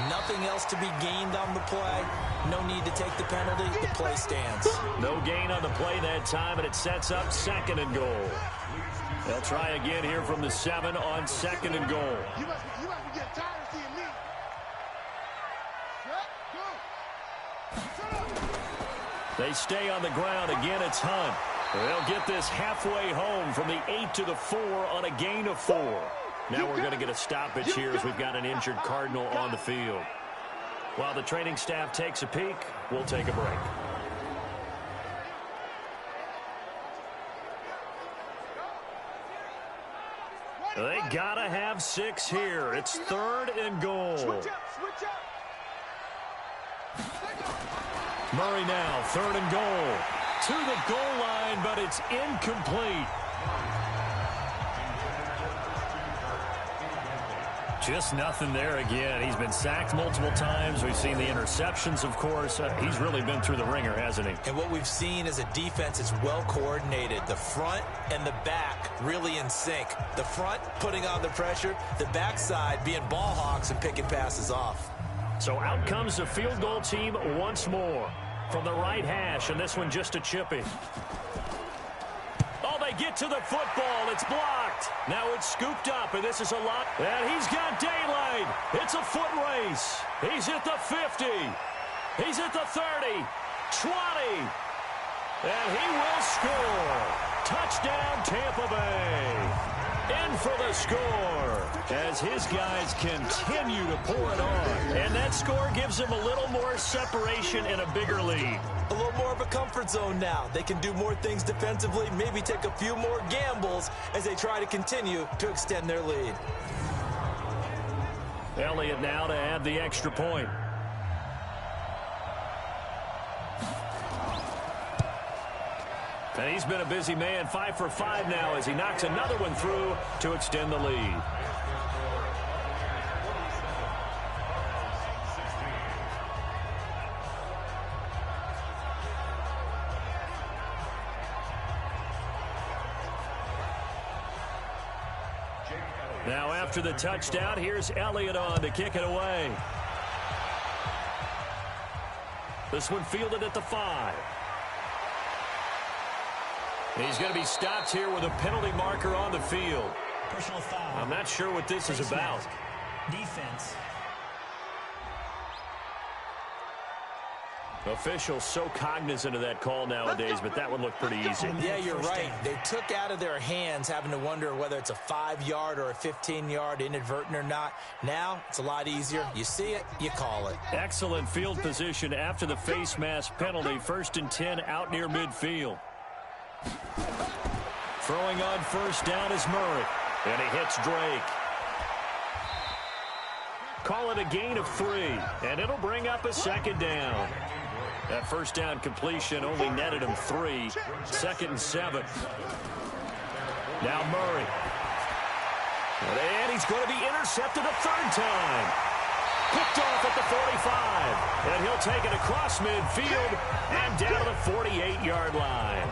Nothing else to be gained on the play. No need to take the penalty. The play stands. No gain on the play that time, and it sets up 2nd and goal. They'll try again here from the 7 on 2nd and goal. You must be getting tired of seeing me. Shut up. They stay on the ground. Again, it's Hunt. They'll get this halfway home from the 8 to the 4 on a gain of 4. Now we're going to get a stoppage here as we've got an injured Cardinal on the field. While the training staff takes a peek, we'll take a break. They got to have 6 here. It's 3rd and goal. Switch up. Murray now, 3rd and goal. To the goal line, but it's incomplete. Just nothing there again. He's been sacked multiple times. We've seen the interceptions, of course. He's really been through the ringer, hasn't he? And what we've seen is a defense that's well coordinated. The front and the back really in sync. The front putting on the pressure. The backside being ball hawks and picking passes off. So out comes the field goal team once more from the right hash, and this one just a chippy. Oh, they get to the football. It's blocked. Now it's scooped up, and this is a lot. And he's got daylight. It's a foot race. He's at the 50. He's at the 30, 20. And he will score. Touchdown, Tampa Bay. In for the score as his guys continue to pour it on. And that score gives them a little more separation and a bigger lead. A little more of a comfort zone now. They can do more things defensively, maybe take a few more gambles as they try to continue to extend their lead. Elliott now to add the extra point. And he's been a busy man, 5 for 5 now as he knocks another one through to extend the lead. Now after the touchdown, here's Elliott on to kick it away. This one fielded at the 5. He's going to be stopped here with a penalty marker on the field. Personal foul. I'm not sure what this is about. Defense. Officials so cognizant of that call nowadays, but that one looked pretty easy. Yeah, you're right. They took out of their hands having to wonder whether it's a 5-yard or a 15-yard inadvertent or not. Now, it's a lot easier. You see it, you call it. Excellent field position after the face mask penalty. 1st and 10 out near midfield. Throwing on 1st down is Murray. And he hits Drake. Call it a gain of 3. And it'll bring up a 2nd down. That 1st down completion only netted him 3. 2nd and 7. Now Murray. And he's going to be intercepted a 3rd time. Picked off at the 45. And he'll take it across midfield and down to the 48-yard line.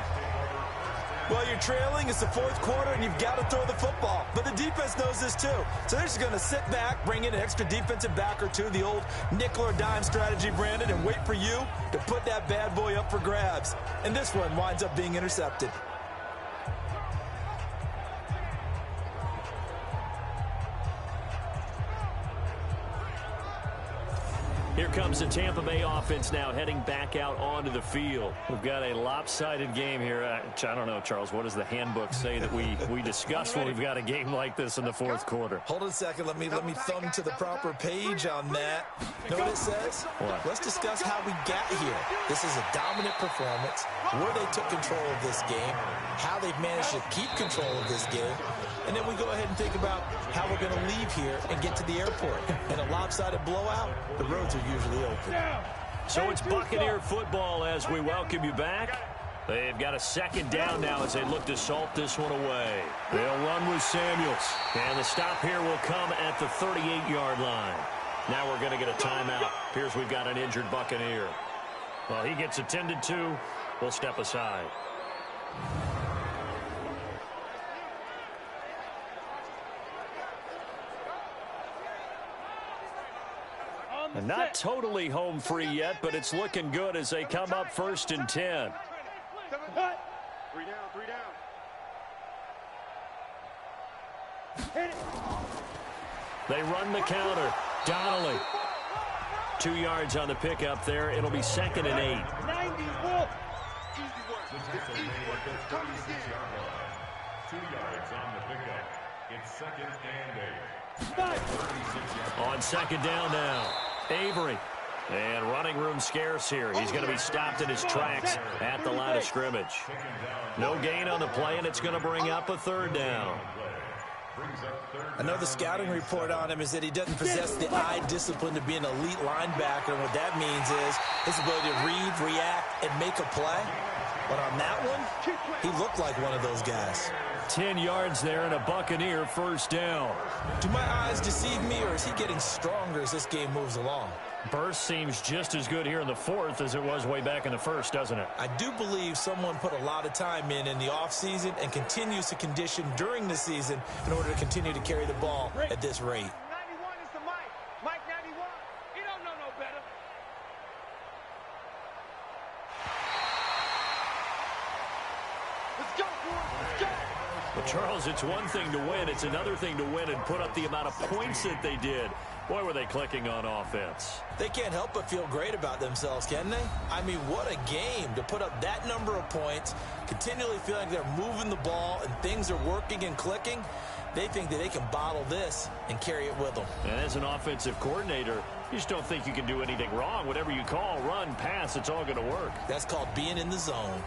Well, you're trailing. It's the 4th quarter, and you've got to throw the football. But the defense knows this, too. So they're just going to sit back, bring in an extra defensive back or two, the old nickel or dime strategy, Brandon, and wait for you to put that bad boy up for grabs. And this one winds up being intercepted. Here comes the Tampa Bay offense now heading back out onto the field. We've got a lopsided game here. I don't know, Charles, what does the handbook say that we discuss when we've got a game like this in the 4th quarter? Hold on a second. Let me thumb to the proper page on that. Know what it says? What? Let's discuss how we got here. This is a dominant performance, where they took control of this game, how they've managed to keep control of this game, and then we go ahead and think about how we're going to leave here and get to the airport. In a lopsided blowout, the roads are usually open. So it's Buccaneer football as we welcome you back. They've got a 2nd down now as they look to salt this one away. They'll run with Samuels. And the stop here will come at the 38-yard line. Now we're going to get a timeout. Appears we've got an injured Buccaneer. Well, he gets attended to, will step aside. And not totally home free yet, but it's looking good as they come up 1st and 10. 3 down, 3 down. They run the counter. Donnelly. 2 yards on the pickup there. It'll be 2nd and 8. 91. 2 yards on the pickup. It's 2nd and 8. On 2nd down now. Avery. And running room scarce here. He's going to be stopped in his tracks at the line of scrimmage. No gain on the play, and it's going to bring up a 3rd down. I know the scouting report on him is that he doesn't possess the eye discipline to be an elite linebacker. And what that means is his ability to read, react, and make a play. But on that one, he looked like one of those guys. 10 yards there and a Buccaneer 1st down. Do my eyes deceive me, or is he getting stronger as this game moves along? Burst seems just as good here in the 4th as it was way back in the 1st, doesn't it? I do believe someone put a lot of time in the offseason and continues to condition during the season in order to continue to carry the ball at this rate. 91 is the Mike. Mike 91. He don't know no better. Let's go, boys. Let's go. But, Charles, it's one thing to win. It's another thing to win and put up the amount of points that they did. Boy, were they clicking on offense. They can't help but feel great about themselves, can they? I mean, what a game to put up that number of points, continually feeling like they're moving the ball and things are working and clicking. They think that they can bottle this and carry it with them. And as an offensive coordinator, you just don't think you can do anything wrong. Whatever you call, run, pass, it's all going to work. That's called being in the zone.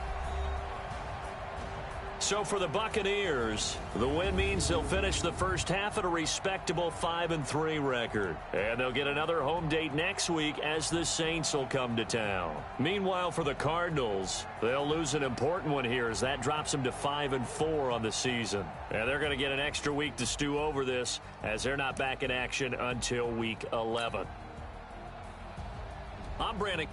So for the Buccaneers, the win means they'll finish the first half at a respectable 5-3 record. And they'll get another home date next week as the Saints will come to town. Meanwhile, for the Cardinals, they'll lose an important one here as that drops them to 5-4 on the season. And they're going to get an extra week to stew over this as they're not back in action until week 11. I'm Brandon.